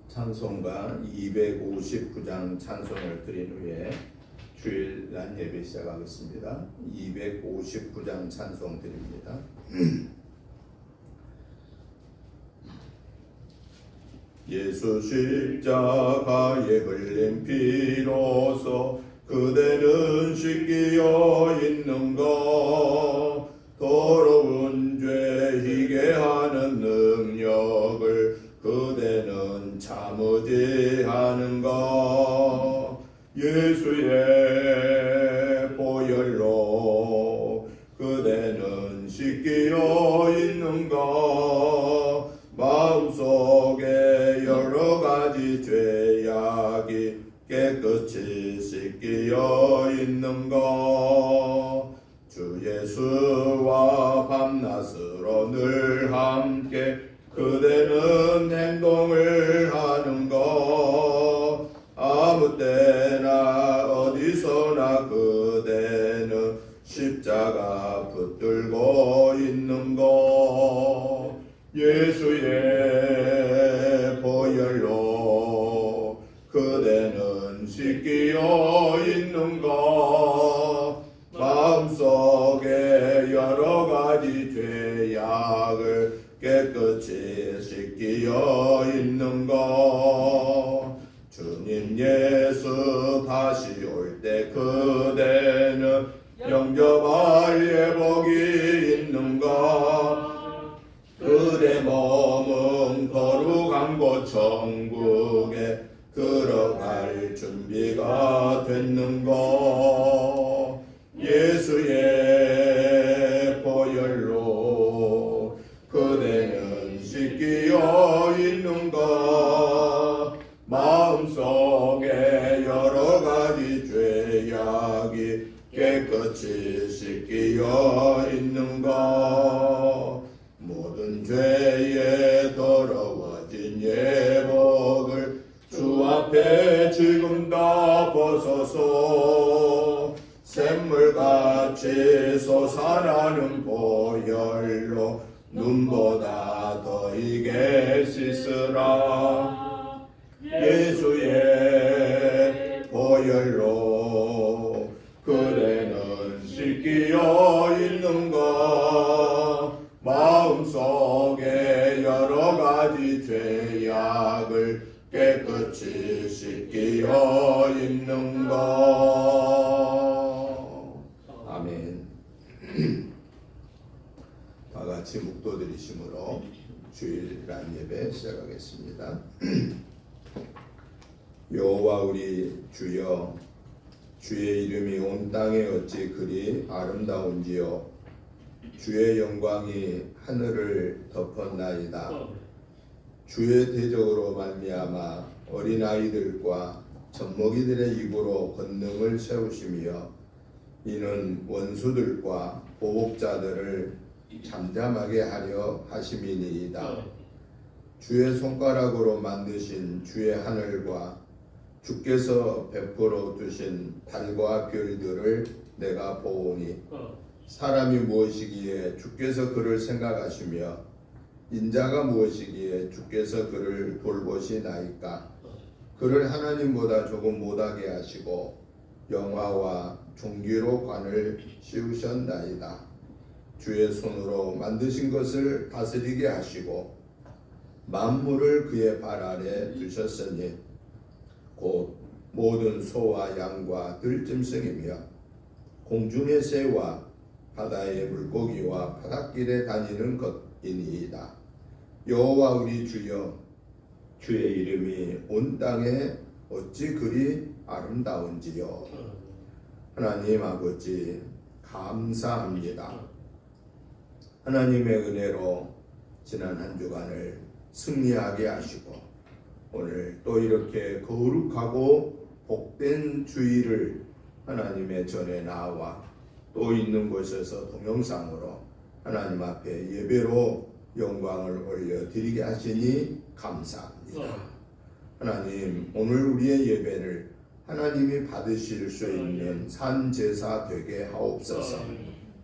찬송가 259장 찬송을 드린 후에 주일날 예배 시작하겠습니다. 259장 찬송 드립니다. 예수 십자가에 흘린 피로써 그대는 씻기어 있는가. 더러운 죄 희게 하는 능력을 그대는 참으지 하는가. 예수의 보혈로 그대는 씻기어 있는가. 마음속에 여러가지 죄악이 깨끗이 씻기어 있는가. 주 예수와 밤낮으로 늘 함께 그대는 행동을 하는가. 아무 때나 어디서나 그대는 십자가 붙들고 있는가. 예수의 보혈로 그대는 씻기어 있는가. 마음속에 여러가지 죄악을 깨끗이 씻기어 있는가. 주님 예수 다시 올 때 그대는 영접할 예복이 있는가. 그대 몸은 거룩한 곳 천국에 들어갈 준비가 됐는가. 예수의 보혈로 그대는 씻기어 있는가. 마음속에 여러가지 죄악이 깨끗이 씻기어 있는가. 모든 죄에 더러워진 예복을 주 앞에 지금 다 벗어서 샘물같이 솟아나는 보혈로 눈보다 더 이게 씻으라. 예수의 보혈로 그대는 씻기어 있는가. 마음속에 여러가지 죄악을 깨끗이 씻기어 있는가. 아멘. 다같이 묵도드리심으로 주일날 예배 시작하겠습니다. 여호와 우리 주여, 주의 이름이 온 땅에 어찌 그리 아름다운지요. 주의 영광이 하늘을 덮었나이다. 주의 대적으로 말미암아 어린아이들과 젖먹이들의 입으로 권능을 세우시며 이는 원수들과 보복자들을 잠잠하게 하려 하심이니이다. 주의 손가락으로 만드신 주의 하늘과 주께서 베풀어 두신 달과 별들을 내가 보오니 사람이 무엇이기에 주께서 그를 생각하시며 인자가 무엇이기에 주께서 그를 돌보시나이까. 그를 하나님보다 조금 못하게 하시고 영화와 종기로 관을 씌우셨나이다. 주의 손으로 만드신 것을 다스리게 하시고 만물을 그의 발 아래 두셨으니 곧 모든 소와 양과 들짐승이며 공중의 새와 바다의 물고기와 바닷길에 다니는 것이니이다. 여호와 우리 주여, 주의 이름이 온 땅에 어찌 그리 아름다운지요. 하나님 아버지 감사합니다. 하나님의 은혜로 지난 한 주간을 승리하게 하시고 오늘 또 이렇게 거룩하고 복된 주일을 하나님의 전에 나와 또 있는 곳에서 동영상으로 하나님 앞에 예배로 영광을 올려드리게 하시니 감사합니다. 하나님, 오늘 우리의 예배를 하나님이 받으실 수 있는 산제사 되게 하옵소서.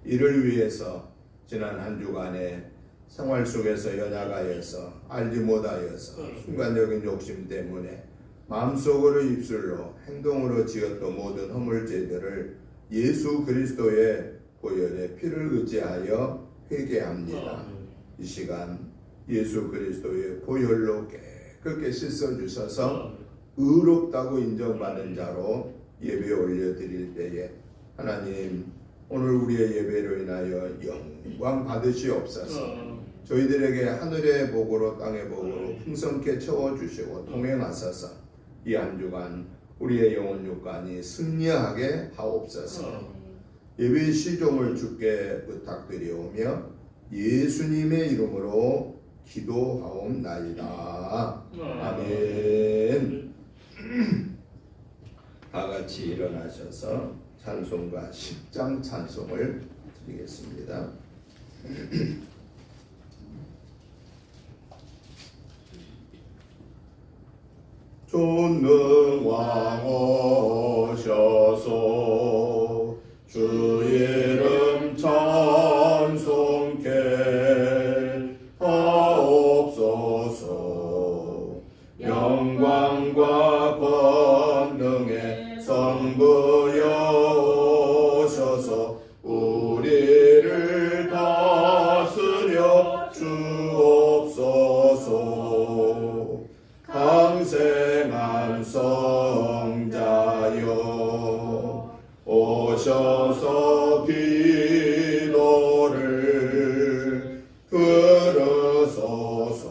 이를 위해서 지난 한 주간에 생활 속에서 연약하여서 알지 못하여서 순간적인 욕심 때문에 마음속으로 입술로 행동으로 지었던 모든 허물죄들을 예수 그리스도의 보혈의 피를 의지하여 회개합니다. 이 시간 예수 그리스도의 보혈로 깨끗게 씻어주셔서 의롭다고 인정받은 자로 예배 올려드릴 때에 하나님 오늘 우리의 예배로 인하여 영광 받으시옵소서. 저희들에게 하늘의 복으로 땅의 복으로 풍성케 채워주시고 통행하소서. 이 한 주간 우리의 영혼 육간이 승리하게 하옵소서. 예배 시종을 주께 부탁드리오며 예수님의 이름으로 기도하옵나이다. 아멘. 다 같이 일어나셔서 찬송가 10장 찬송을 드리겠습니다. 존능왕 오셔서 주 이름 찬송케 하옵소서. 영광과 권능의 성부여 오셔서 우리를 다스려 주옵소서. 강생한 성자여 오셔서 기도를 들으소서.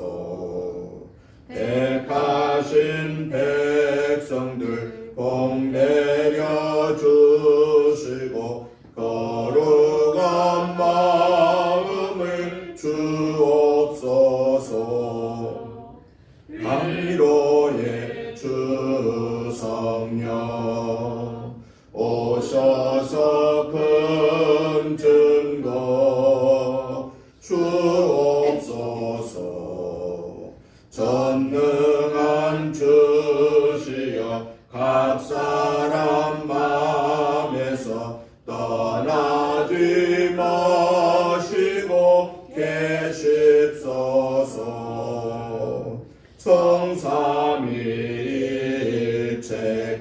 택하신 백성들 복 내려주시고 거룩한 마음을 주옵소서. 감리로의 주 성령 오셔서 큰 증거 주옵소서. 전능한 주시여 각 사람 마음에서 떠나지 마시고 계십소서.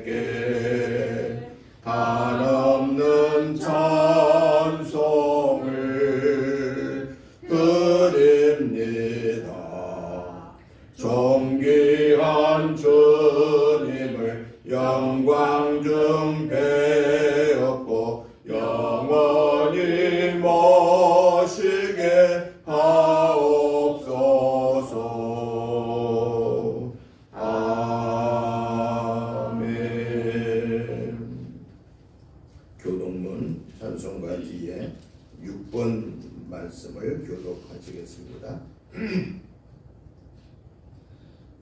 성삼위일체께 한없는 찬송을 드립니다. 존귀한 주님을 영광 중 배웠고 영원히 모시게 하옵소서. 교독문 찬송가 뒤에 6번 말씀을 교독하시겠습니다.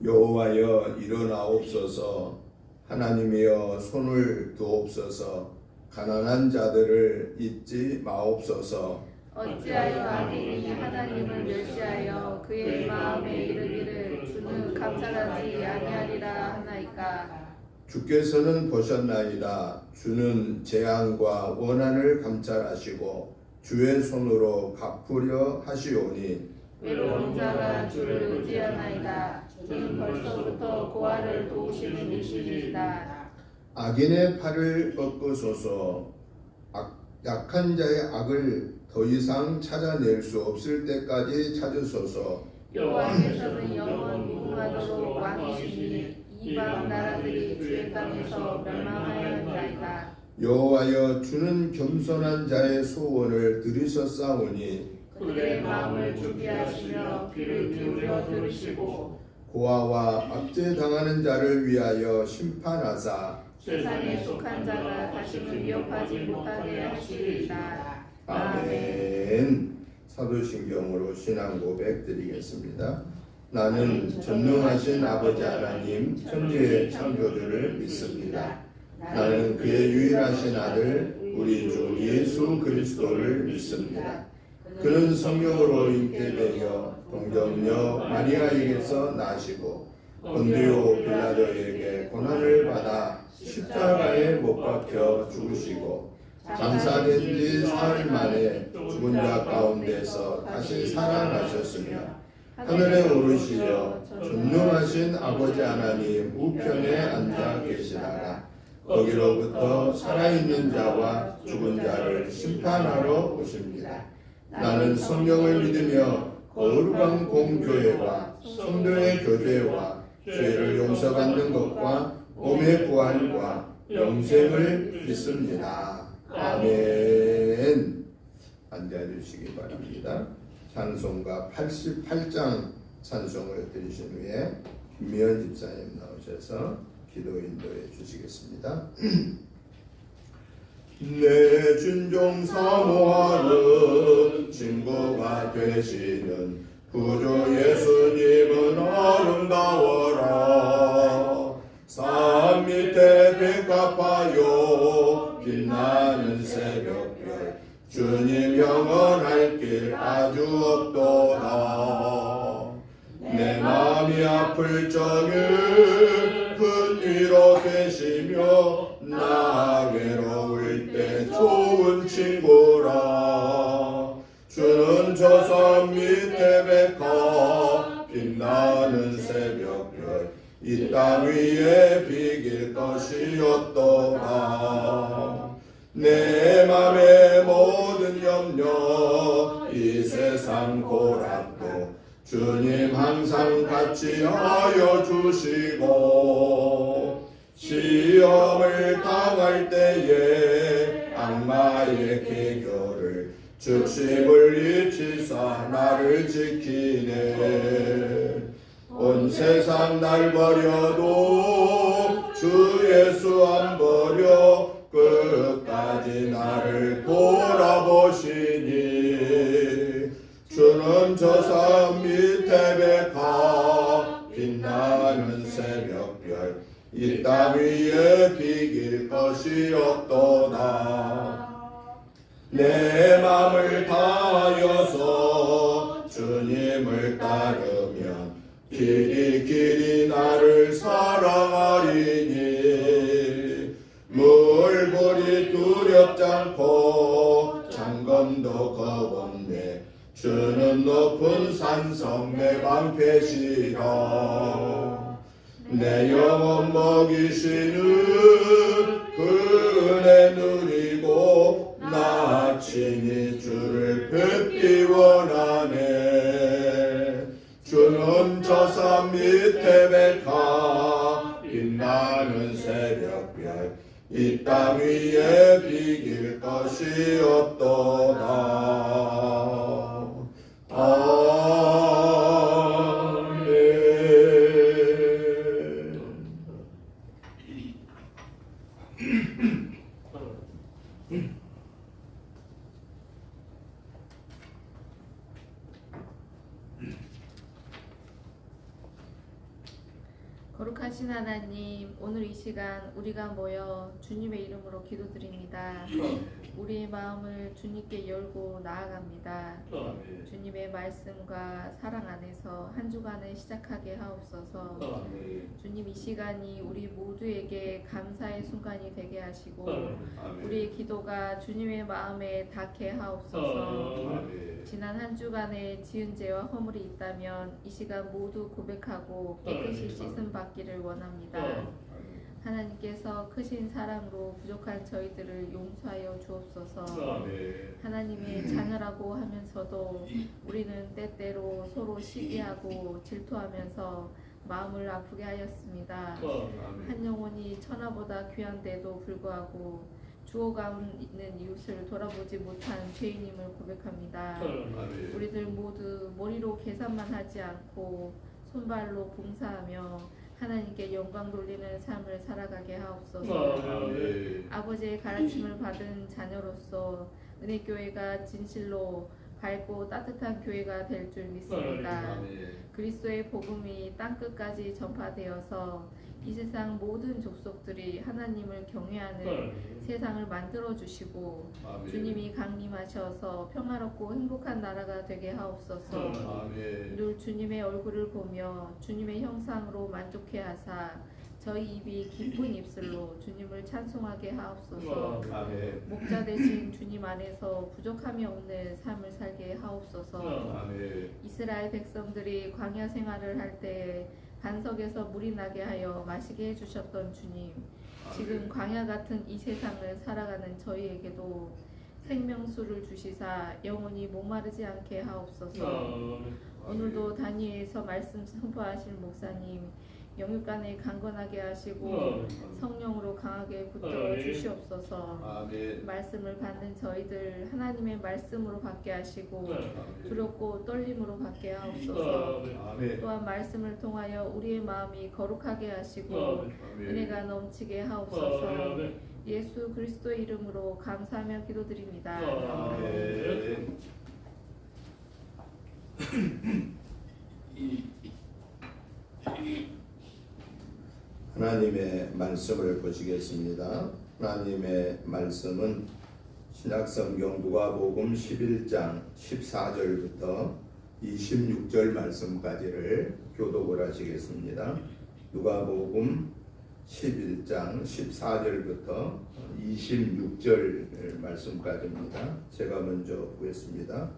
여호와여 일어나옵소서. 하나님이여 손을 두옵소서. 가난한 자들을 잊지 마옵소서. 어찌하여 악인이 하나님을 멸시하여 그의 마음에 이르기를 주는 감찰하지 아니하리라 하나이까. 주께서는 보셨나이다. 주는 재앙과 원한을 감찰하시고 주의 손으로 갚으려 하시오니 외로운 자가 주를 의지하나이다. 주는 벌써부터 고아를 도우시는 이시니이다. 악인의 팔을 꺾으소서. 약한 자의 악을 더 이상 찾아낼 수 없을 때까지 찾으소서. 여호와께서는 영원 무궁하도록 왕이시니 이방 나라들이 주의 땅에서 멸망하였나이다. 여호와여 주는 겸손한 자의 소원을 들으셨사오니 그들의 마음을 준비하시며 귀를 기울여 들으시고 고아와 압제당하는 자를 위하여 심판하사 세상에 속한 자가 다시는 위협하지 못하게 하시리이다. 아멘. 사도신경으로 신앙 고백 드리겠습니다. 나는 전능하신 아버지 하나님 천지의 창조주를 믿습니다. 나는 그의 유일하신 아들 우리 주 예수 그리스도를 믿습니다. 그는 성령으로 잉태되어 동정녀 마리아에게서 나시고 본디오 빌라도에게 고난을 받아 십자가에 못 박혀 죽으시고 장사된 지 사흘 만에 죽은 자 가운데서 다시 살아나셨으며 하늘에 오르시려 전능하신 아버지 하나님 우편에 앉아 계시다가 거기로부터 살아있는 자와 죽은 자를 심판하러 오십니다. 나는 성경을 믿으며 거룩한 공교회와 성도의 교제와 죄를 용서받는 것과 몸의 부활과 영생을 믿습니다. 아멘. 앉아주시기 바랍니다. 찬송가 88장 찬송을 드리신 후에 김미연 집사님 나오셔서 기도 인도해 주시겠습니다. 내 진정 사모하는 친구가 되시는 구주 예수님은 아름다워라. 산 밑에 백합화요 빛나는 새벽별 주님 영원할 길 아주 없도다. 내 마음이 아플 적에 큰 위로 되시며 나 외로울 때 좋은 친구라. 주는 저 산 밑에 백합 빛나는 새벽별 이 땅 위에 비길 것이 없도다. 내 맘의 모든 염려 이 세상 고락도 주님 항상 같이 하여 주시고 시험을 당할 때에 악마의 계교를 즉시 물리치사 나를 지키네. 온 세상 날 버려도 주 예수 안 버려 끝까지 나를 돌아보시니. 주는 저 산 밑에 백합 빛나는 새벽별 이 땅 위에 비길 것이 없도다. 내 맘을 다하여서 주님을 따르면 길이 나를 사랑하리니. 물불이 두렵지 않고 장검도 겁없네. 주는 높은 산성 내 방패시라. 내 영혼 먹이시는 그 은혜 누리고 나 친히 주를 뵙기 원하네. 주는 저 산 밑에 백합 빛나는 새벽별 이 땅 위에 비길 것이 없도다. 아멘. 거룩하신 하나님, 오늘 이 시간 우리가 모여 주님의 이름으로 기도드립니다. 우리의 마음을 주님께 열고 나아갑니다. 주님의 말씀과 사랑 안에서 한 주간을 시작하게 하옵소서. 주님, 이 시간이 우리 모두에게 감사의 순간이 되게 하시고 우리의 기도가 주님의 마음에 닿게 하옵소서. 지난 한 주간에 지은 죄와 허물이 있다면 이 시간 모두 고백하고 깨끗이 씻음 받기를 원합니다. 하나님께서 크신 사랑으로 부족한 저희들을 용서하여 주옵소서. 하나님의 자녀라고 하면서도 우리는 때때로 서로 시기하고 질투하면서 마음을 아프게 하였습니다. 한 영혼이 천하보다 귀한데도 불구하고 주어가운 있는 이웃을 돌아보지 못한 죄인임을 고백합니다. 우리들 모두 머리로 계산만 하지 않고 손발로 봉사하며 하나님께 영광 돌리는 삶을 살아가게 하옵소서. 아버지의 가르침을 받은 자녀로서 은혜교회가 진실로 밝고 따뜻한 교회가 될 줄 믿습니다. 그리스도의 복음이 땅끝까지 전파되어서 이 세상 모든 족속들이 하나님을 경외하는 세상을 만들어 주시고 주님이 강림하셔서 평화롭고 행복한 나라가 되게 하옵소서. 늘 주님의 얼굴을 보며 주님의 형상으로 만족해 하사 저희 입이 기쁜 입술로 주님을 찬송하게 하옵소서. 아멘. 목자 되신 주님 안에서 부족함이 없는 삶을 살게 하옵소서. 아멘. 이스라엘 백성들이 광야 생활을 할 때 반석에서 물이 나게 하여 마시게 해주셨던 주님, 지금 광야 같은 이 세상을 살아가는 저희에게도 생명수를 주시사 영원히 목마르지 않게 하옵소서. 오늘도 단위에서 말씀 선포하실 목사님 영육간에 강건하게 하시고 성령으로 강하게 붙들어 주시옵소서. 아멘. 말씀을 받는 저희들 하나님의 말씀으로 받게 하시고 두렵고 떨림으로 받게 하옵소서. 아멘. 또한 말씀을 통하여 우리의 마음이 거룩하게 하시고 은혜가 넘치게 하옵소서. 예수 그리스도의 이름으로 감사하며 기도드립니다. 아멘. 하나님의 말씀을 보시겠습니다. 하나님의 말씀은 신약성경 누가복음 11장 14절부터 26절 말씀까지를 교독을 하시겠습니다. 누가복음 11장 14절부터 26절 말씀까지입니다. 제가 먼저 보겠습니다.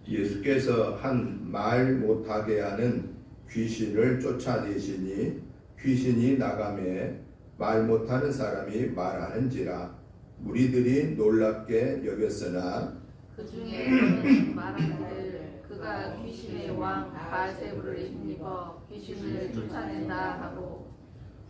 예수께서 한 말 못하게 하는 귀신을 쫓아내시니 귀신이 나가매 말 못하는 사람이 말하는지라 무리들이 놀랍게 여겼으나 그 중에 말하기를 그가 귀신의 왕 바알세불을 힘입어 귀신을 쫓아낸다 하고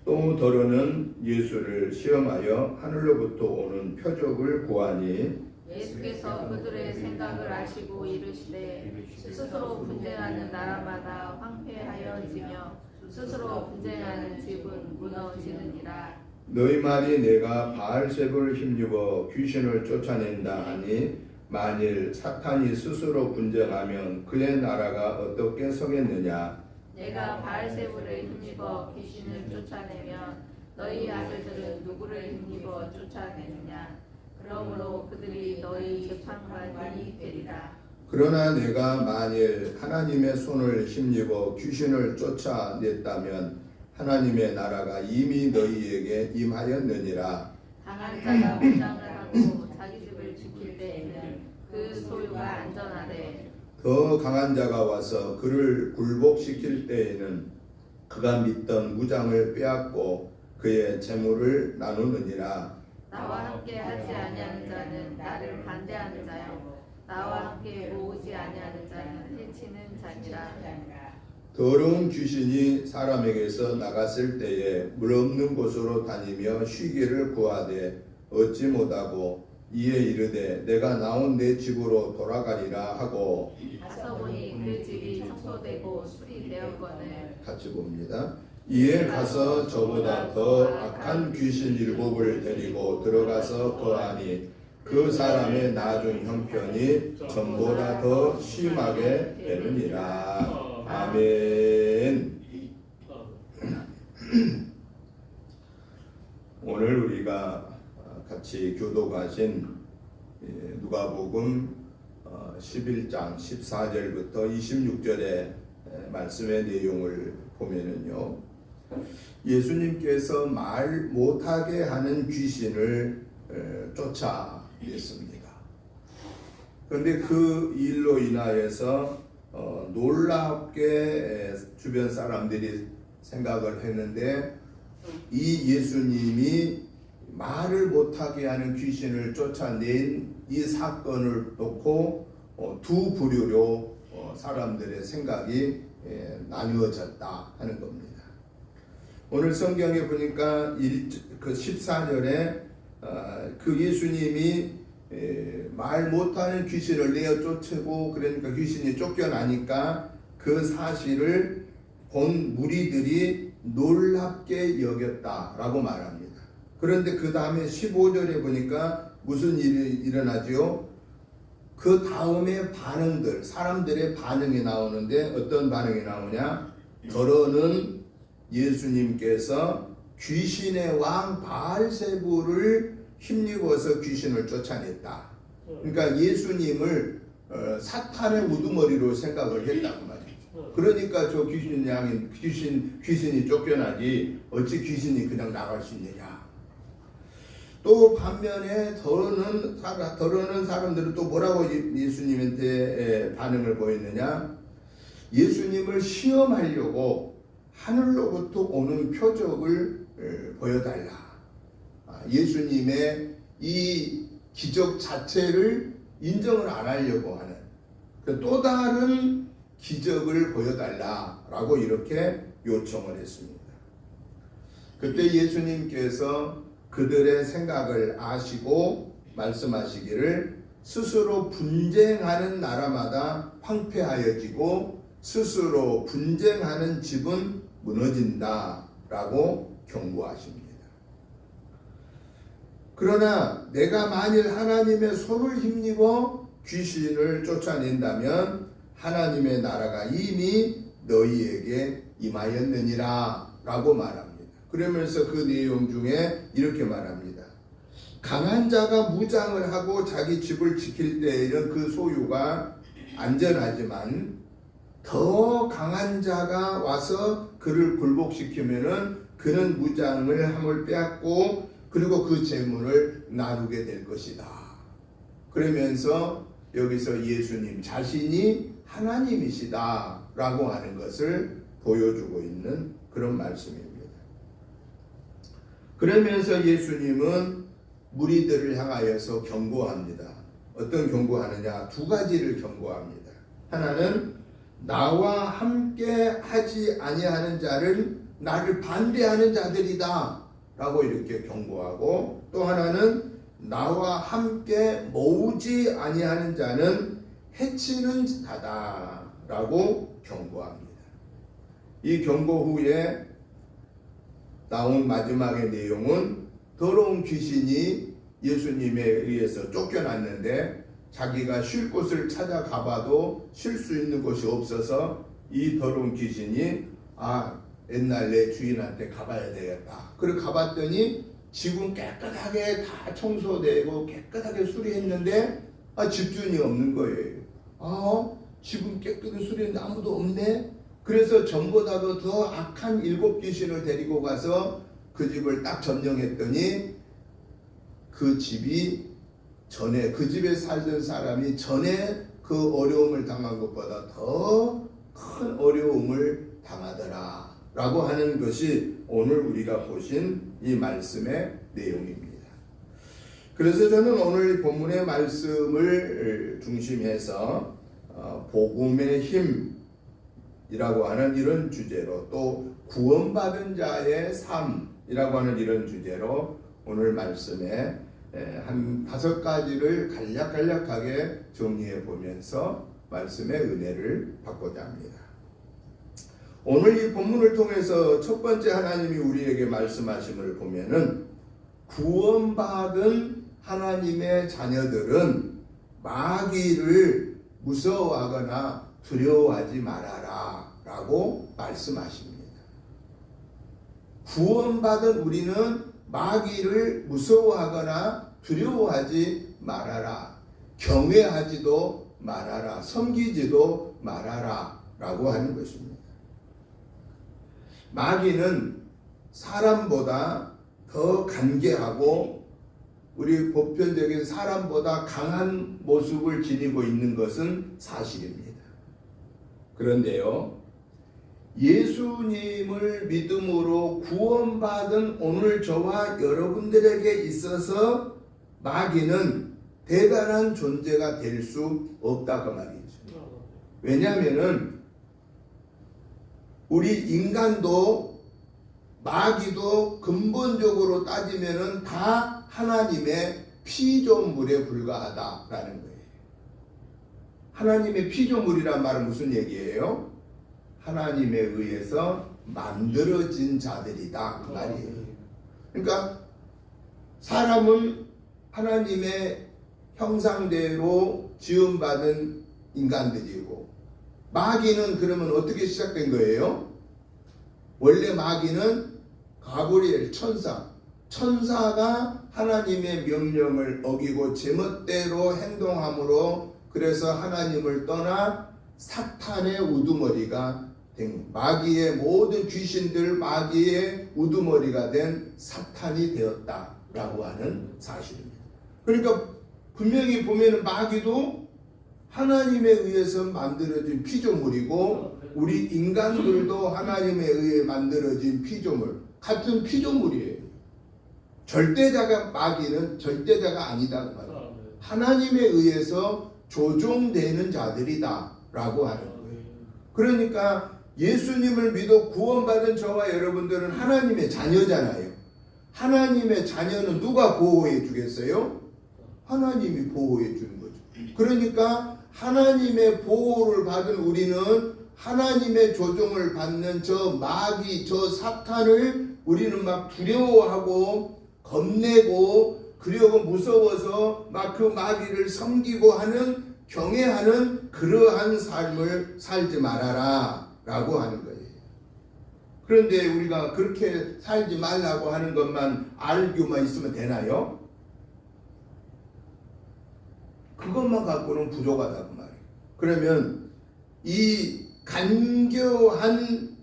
또 더러는 예수를 시험하여 하늘로부터 오는 표적을 구하니 예수께서 그들의 생각을 아시고 이르시되 스스로 분쟁하는 나라마다 황폐하여지며 스스로 분쟁하는 집은 무너지느니라. 너희 말이 내가 바알세불을 힘입어 귀신을 쫓아낸다 하니 만일 사탄이 스스로 분쟁하면 그의 나라가 어떻게 서겠느냐. 내가 바알세불을 힘입어 귀신을 쫓아내면 너희 아들들은 누구를 힘입어 쫓아내느냐. 그러므로 그들이 너희 재판관이 되리라. 그러나 내가 만일 하나님의 손을 힘입어 귀신을 쫓아냈다면 하나님의 나라가 이미 너희에게 임하였느니라. 강한 자가 무장을 하고 자기 집을 지킬 때에는 그 소유가 안전하되 더 강한 자가 와서 그를 굴복시킬 때에는 그가 믿던 무장을 빼앗고 그의 재물을 나누느니라. 나와 함께 하지 아니하는 자는 나를 반대하는 자요 나와 함께 모으지 아니하는 자는 해치는 자니라. 더러운 귀신이 사람에게서 나갔을 때에 물 없는 곳으로 다니며 쉬기를 구하되 얻지 못하고 이에 이르되 내가 나온 내 집으로 돌아가리라 하고 가서 보니 그 집이 청소되고 수리되었거늘 같이 봅니다. 이에 가서 저보다 더 악한 귀신 7을 데리고 들어가서 거하니 그 사람의 나중 형편이 전보다 더 심하게 되느니라. 아멘. 오늘 우리가 같이 교독하신 누가복음 11장 14절부터 26절의 말씀의 내용을 보면은요, 예수님께서 말 못하게 하는 귀신을 쫓아냈습니다. 그런데 그 일로 인하여서 놀랍게 주변 사람들이 생각을 했는데 이 예수님이 말을 못하게 하는 귀신을 쫓아낸 이 사건을 놓고 두 부류로 사람들의 생각이 나누어졌다 하는 겁니다. 오늘 성경에 보니까 그 14절에 그 예수님이 말 못하는 귀신을 내어 쫓고 그러니까 귀신이 쫓겨나니까 그 사실을 본 무리들이 놀랍게 여겼다라고 말합니다. 그런데 그 다음에 15절에 보니까 무슨 일이 일어나죠? 그 다음에 반응들, 사람들의 반응이 나오는데 어떤 반응이 나오냐? 더러는 예수님께서 귀신의 왕 바알세불을 힘입어서 귀신을 쫓아냈다. 그러니까 예수님을 사탄의 우두머리로 생각을 했다고 말이죠. 그러니까 저 귀신이 쫓겨나지 어찌 귀신이 그냥 나갈 수 있느냐. 또 반면에 더러는 사람들은 또 뭐라고 예수님한테 반응을 보였느냐. 예수님을 시험하려고 하늘로부터 오는 표적을 보여달라. 예수님의 이 기적 자체를 인정을 안 하려고 하는 또 다른 기적을 보여달라라고 이렇게 요청을 했습니다. 그때 예수님께서 그들의 생각을 아시고 말씀하시기를 스스로 분쟁하는 나라마다 황폐하여지고 스스로 분쟁하는 집은 무너진다라고 경고하십니다. 그러나 내가 만일 하나님의 손을 힘입어 귀신을 쫓아낸다면 하나님의 나라가 이미 너희에게 임하였느니라 라고 말합니다. 그러면서 그 내용 중에 이렇게 말합니다. 강한 자가 무장을 하고 자기 집을 지킬 때에는 그 소유가 안전하지만 더 강한 자가 와서 그를 굴복시키면은 그는 무장을 함을 빼앗고 그리고 그 재물을 나누게 될 것이다. 그러면서 여기서 예수님 자신이 하나님이시다 라고 하는 것을 보여주고 있는 그런 말씀입니다. 그러면서 예수님은 무리들을 향하여서 경고합니다. 어떤 경고하느냐? 두 가지를 경고합니다. 하나는 나와 함께 하지 아니하는 자를 나를 반대하는 자들이다 라고 이렇게 경고하고, 또 하나는 나와 함께 모으지 아니하는 자는 해치는 자다 라고 경고합니다. 이 경고 후에 나온 마지막의 내용은 더러운 귀신이 예수님에 의해서 쫓겨났는데 자기가 쉴 곳을 찾아가봐도 쉴 수 있는 곳이 없어서 이 더러운 귀신이 옛날 내 주인한테 가봐야 되겠다. 그리고 가봤더니 집은 깨끗하게 다 청소되고 깨끗하게 수리했는데 집주인이 없는 거예요. 집은 깨끗하게 수리했는데 아무도 없네. 그래서 전보다도 더 악한 7 귀신을 데리고 가서 그 집을 딱 점령했더니 그 집이 전에 그 집에 살던 사람이 전에 그 어려움을 당한 것보다 더 큰 어려움을 당하더라 라고 하는 것이 오늘 우리가 보신 이 말씀의 내용입니다. 그래서 저는 오늘 본문의 말씀을 중심해서 복음의 힘이라고 하는 이런 주제로, 또 구원받은 자의 삶이라고 하는 이런 주제로 오늘 말씀에 한 5가지를 간략하게 정리해 보면서 말씀의 은혜를 받고자 합니다. 오늘 이 본문을 통해서 첫 번째 하나님이 우리에게 말씀하심을 보면은 구원받은 하나님의 자녀들은 마귀를 무서워하거나 두려워하지 말아라 라고 말씀하십니다. 구원받은 우리는 마귀를 무서워하거나 두려워하지 말아라, 경외하지도 말아라, 섬기지도 말아라 라고 하는 것입니다. 마귀는 사람보다 더 간계하고 우리 보편적인 사람보다 강한 모습을 지니고 있는 것은 사실입니다. 그런데요, 예수님을 믿음으로 구원받은 오늘 저와 여러분들에게 있어서 마귀는 대단한 존재가 될 수 없다 그 말이죠. 왜냐하면은 우리 인간도 마귀도 근본적으로 따지면은 다 하나님의 피조물에 불과하다라는 거예요. 하나님의 피조물이란 말은 무슨 얘기예요? 하나님에 의해서 만들어진 자들이다 그 말이에요. 그러니까 사람은 하나님의 형상대로 지음받은 인간들이고, 마귀는 그러면 어떻게 시작된 거예요? 원래 마귀는 가브리엘 천사가 하나님의 명령을 어기고 제멋대로 행동함으로, 그래서 하나님을 떠나 사탄의 우두머리가 된, 마귀의 모든 귀신들, 마귀의 우두머리가 된 사탄이 되었다라고 하는 사실입니다. 그러니까 분명히 보면은 마귀도 하나님에 의해서 만들어진 피조물이고 우리 인간들도 하나님에 의해 만들어진 피조물, 같은 피조물이에요. 절대자가, 마귀는 절대자가 아니다 그 말이에요. 하나님에 의해서 조종되는 자들이다 라고 하는 거예요. 그러니까 예수님을 믿어 구원받은 저와 여러분들은 하나님의 자녀잖아요. 하나님의 자녀는 누가 보호해 주겠어요? 하나님이 보호해 주는 거죠. 그러니까 하나님의 보호를 받은 우리는 하나님의 조종을 받는 저 마귀, 저 사탄을 우리는 막 두려워하고 겁내고 그리고 무서워서 막 그 마귀를 섬기고 하는, 경외하는 그러한 삶을 살지 말아라 라고 하는 거예요. 그런데 우리가 그렇게 살지 말라고 하는 것만 알고만 있으면 되나요? 그것만 갖고는 부족하다 그 말이에요. 그러면 이 간교한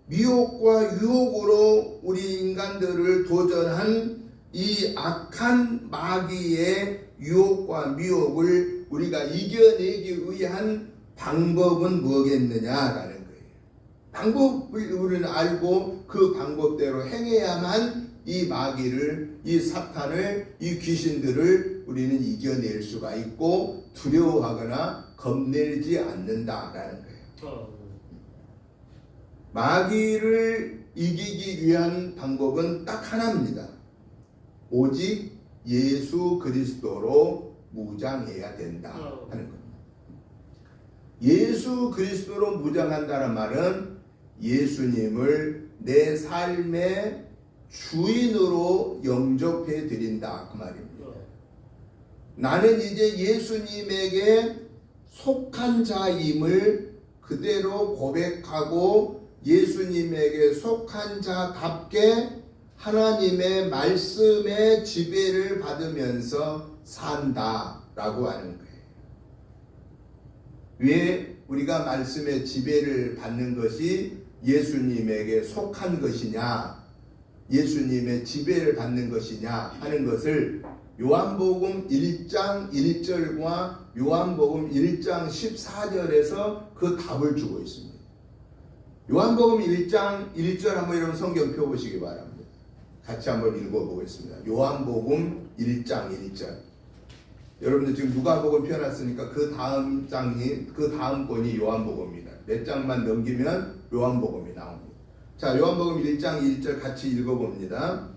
미혹과 유혹으로 우리 인간들을 도전한 이 악한 마귀의 유혹과 미혹을 우리가 이겨내기 위한 방법은 뭐겠느냐라는 거예요. 방법을 우리는 알고 그 방법대로 행해야만 이 마귀를, 이 사탄을, 이 귀신들을 우리는 이겨낼 수가 있고 두려워하거나 겁내지 않는다라는 거예요. 마귀를 이기기 위한 방법은 딱 하나입니다. 오직 예수 그리스도로 무장해야 된다 하는 겁니다. 예수 그리스도로 무장한다는 말은 예수님을 내 삶의 주인으로 영접해 드린다 그 말입니다. 나는 이제 예수님에게 속한 자임을 그대로 고백하고 예수님에게 속한 자답게 하나님의 말씀의 지배를 받으면서 산다라고 하는 거예요. 왜 우리가 말씀의 지배를 받는 것이 예수님에게 속한 것이냐, 예수님의 지배를 받는 것이냐 하는 것을 요한복음 1장 1절과 요한복음 1장 14절에서 그 답을 주고 있습니다. 요한복음 1장 1절 한번 여러분 성경 펴보시기 바랍니다. 같이 한번 읽어보겠습니다. 요한복음 1장 1절. 여러분들 지금 누가복음 펴놨으니까 그 다음 장이, 그 다음 권이 요한복음입니다. 몇 장만 넘기면 요한복음이 나옵니다. 자, 요한복음 1장 1절 같이 읽어봅니다.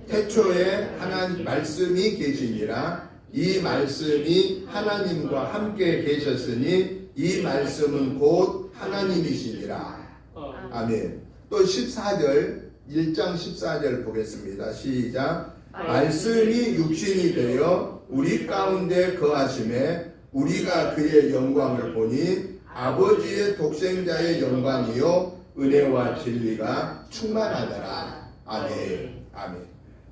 태초에 하나님 말씀이 계시니라. 이 말씀이 하나님과 함께 계셨으니 이 말씀은 곧 하나님이시니라. 아멘. 또 14절, 1장 14절 보겠습니다. 시작. 말씀이 육신이 되어 우리 가운데 거하심에 우리가 그의 영광을 보니 아버지의 독생자의 영광이요 은혜와 진리가 충만하더라. 아멘. 아멘.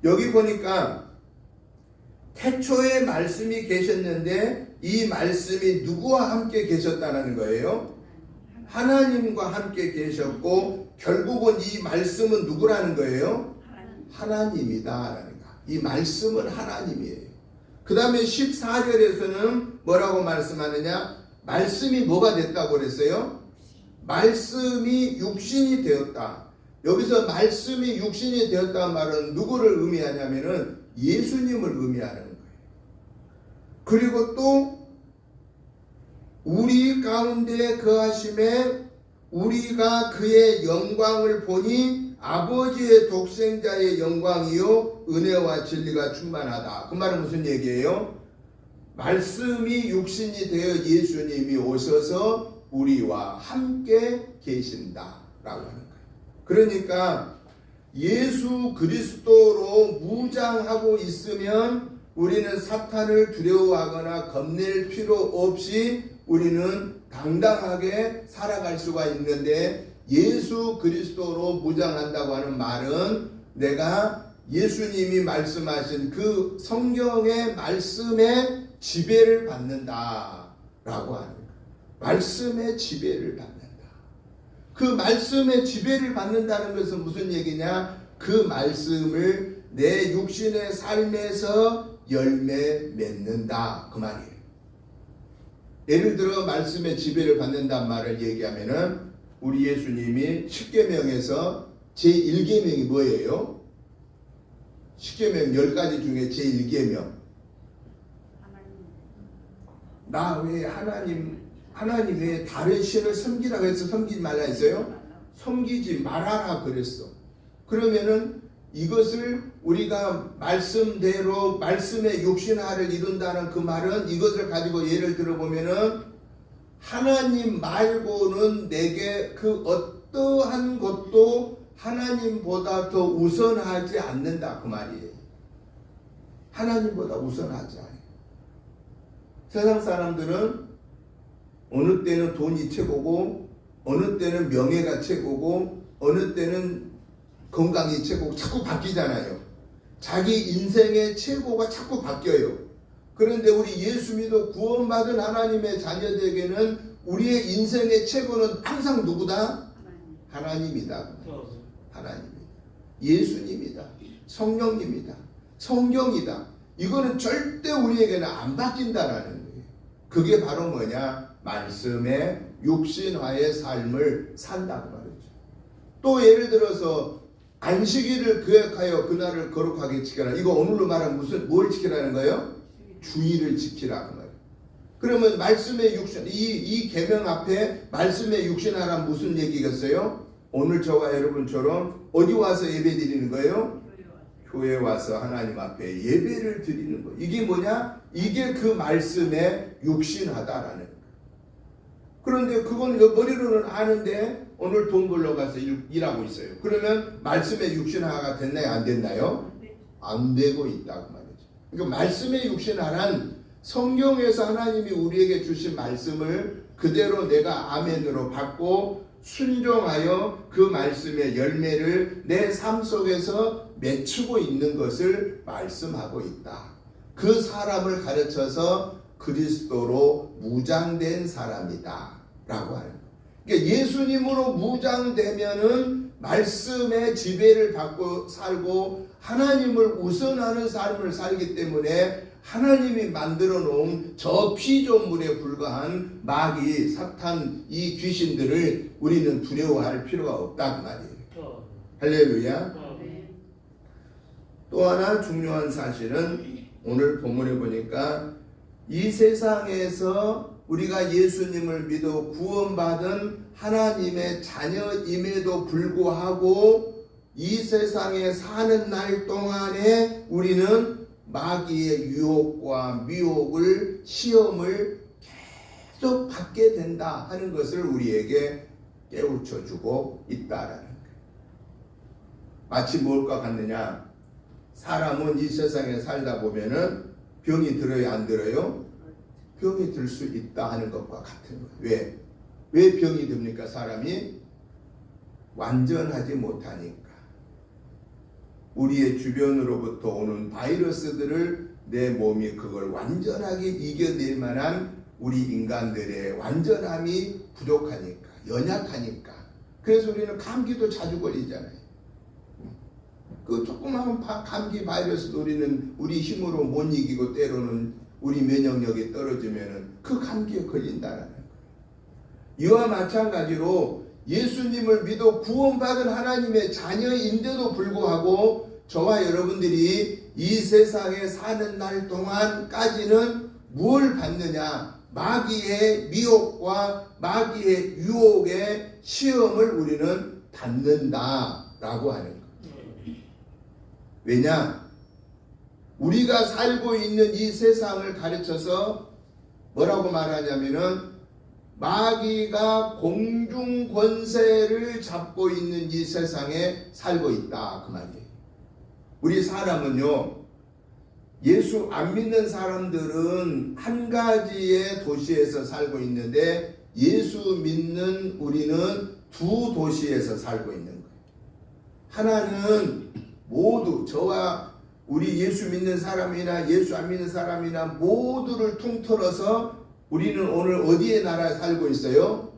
여기 보니까 태초에 말씀이 계셨는데 이 말씀이 누구와 함께 계셨다는 거예요? 하나님과 함께 계셨고 결국은 이 말씀은 누구라는 거예요? 하나님이다라는 거. 이 말씀은 하나님이에요. 그 다음에 14절에서는 뭐라고 말씀하느냐? 말씀이 뭐가 됐다고 그랬어요? 말씀이 육신이 되었다. 여기서 말씀이 육신이 되었다는 말은 누구를 의미하냐면은 예수님을 의미하는 거예요. 그리고 또 우리 가운데 거하심에 우리가 그의 영광을 보니 아버지의 독생자의 영광이요 은혜와 진리가 충만하다. 그 말은 무슨 얘기예요? 말씀이 육신이 되어 예수님이 오셔서 우리와 함께 계신다라고 하는 거예요. 그러니까 예수 그리스도로 무장하고 있으면 우리는 사탄을 두려워하거나 겁낼 필요 없이 우리는 당당하게 살아갈 수가 있는데 예수 그리스도로 무장한다고 하는 말은 내가 예수님이 말씀하신 그 성경의 말씀에 지배를 받는다라고 하는 거예요. 말씀의 지배를 받는다. 그 말씀의 지배를 받는다는 것은 무슨 얘기냐? 그 말씀을 내 육신의 삶에서 열매 맺는다 그 말이에요. 예를 들어 말씀의 지배를 받는다는 말을 얘기하면은 우리 예수님이 십계명에서 제1계명이 뭐예요? 십계명 10가지 중에 제1계명. 나 외에 하나님 외에 다른 신을 섬기라고 해서 섬기지 말라 했어요? 섬기지 말아라 그랬어. 그러면은 이것을 우리가 말씀대로 말씀의 육신화를 이룬다는 그 말은 이것을 가지고 예를 들어보면은 하나님 말고는 내게 그 어떠한 것도 하나님보다 더 우선하지 않는다 그 말이에요. 하나님보다 우선하지 않아요. 세상 사람들은 어느 때는 돈이 최고고 어느 때는 명예가 최고고 어느 때는 건강이 최고고 자꾸 바뀌잖아요. 자기 인생의 최고가 자꾸 바뀌어요. 그런데 우리 예수 믿어 구원받은 하나님의 자녀들에게는 우리의 인생의 최고는 항상 누구다? 하나님이다. 하나님이다. 예수님이다. 성령님이다. 성경이다. 이거는 절대 우리에게는 안 바뀐다라는 거예요. 그게 바로 뭐냐? 말씀의 육신화의 삶을 산다고 말이죠. 또 예를 들어서 안식일을 계획하여 그날을 거룩하게 지켜라. 이거 오늘로 말하면 뭘 지키라는 거예요? 주의를 지키라 그 말이에요. 그러면 말씀의 육신 이 계명 앞에 말씀의 육신화란 무슨 얘기겠어요? 오늘 저와 여러분처럼 어디 와서 예배 드리는 거예요? 교회 와서 하나님 앞에 예배를 드리는 거예요. 이게 뭐냐? 이게 그 말씀의 육신화다라는 거예요. 그런데 그건 머리로는 아는데 오늘 돈 벌러 가서 일하고 있어요. 그러면 말씀의 육신화가 됐나요? 안 됐나요? 안 되고 있다고 말이죠. 그러니까 말씀의 육신화란 성경에서 하나님이 우리에게 주신 말씀을 그대로 내가 아멘으로 받고 순종하여 그 말씀의 열매를 내 삶 속에서 맺히고 있는 것을 말씀하고 있다. 그 사람을 가르쳐서 그리스도로 무장된 사람이다 라고 하는 거예요. 그러니까 예수님으로 무장되면은 말씀의 지배를 받고 살고 하나님을 우선하는 삶을 살기 때문에 하나님이 만들어 놓은 저 피조물에 불과한 마귀, 사탄, 이 귀신들을 우리는 두려워할 필요가 없다 그 말이에요. 할렐루야. 또 하나 중요한 사실은 오늘 본문에 보니까 이 세상에서 우리가 예수님을 믿어 구원받은 하나님의 자녀임에도 불구하고 이 세상에 사는 날 동안에 우리는 마귀의 유혹과 미혹을 시험을 계속 받게 된다 하는 것을 우리에게 깨우쳐주고 있다라는 거예요. 마치 뭘과 같느냐? 사람은 이 세상에 살다 보면은 병이 들어요, 안 들어요? 병이 들 수 있다 하는 것과 같은 거예요. 왜 병이 듭니까? 사람이 완전하지 못하니까. 우리의 주변으로부터 오는 바이러스들을 내 몸이 그걸 완전하게 이겨낼 만한 우리 인간들의 완전함이 부족하니까, 연약하니까. 그래서 우리는 감기도 자주 걸리잖아요. 그 조그마한 감기 바이러스도 우리는 우리 힘으로 못 이기고 때로는 우리 면역력이 떨어지면은 그 감기에 걸린다는 거예요. 이와 마찬가지로 예수님을 믿어 구원받은 하나님의 자녀인데도 불구하고 저와 여러분들이 이 세상에 사는 날 동안까지는 뭘 받느냐? 마귀의 미혹과 마귀의 유혹의 시험을 우리는 받는다라고 하는 거예요. 왜냐? 우리가 살고 있는 이 세상을 가르쳐서 뭐라고 말하냐면은 마귀가 공중 권세를 잡고 있는 이 세상에 살고 있다 그 말이에요. 우리 사람은요, 예수 안 믿는 사람들은 한 가지의 도시에서 살고 있는데 예수 믿는 우리는 두 도시에서 살고 있는 거예요. 하나는 모두 저와 우리 예수 믿는 사람이나 예수 안 믿는 사람이나 모두를 통틀어서 우리는 오늘 어디에 나라에 살고 있어요?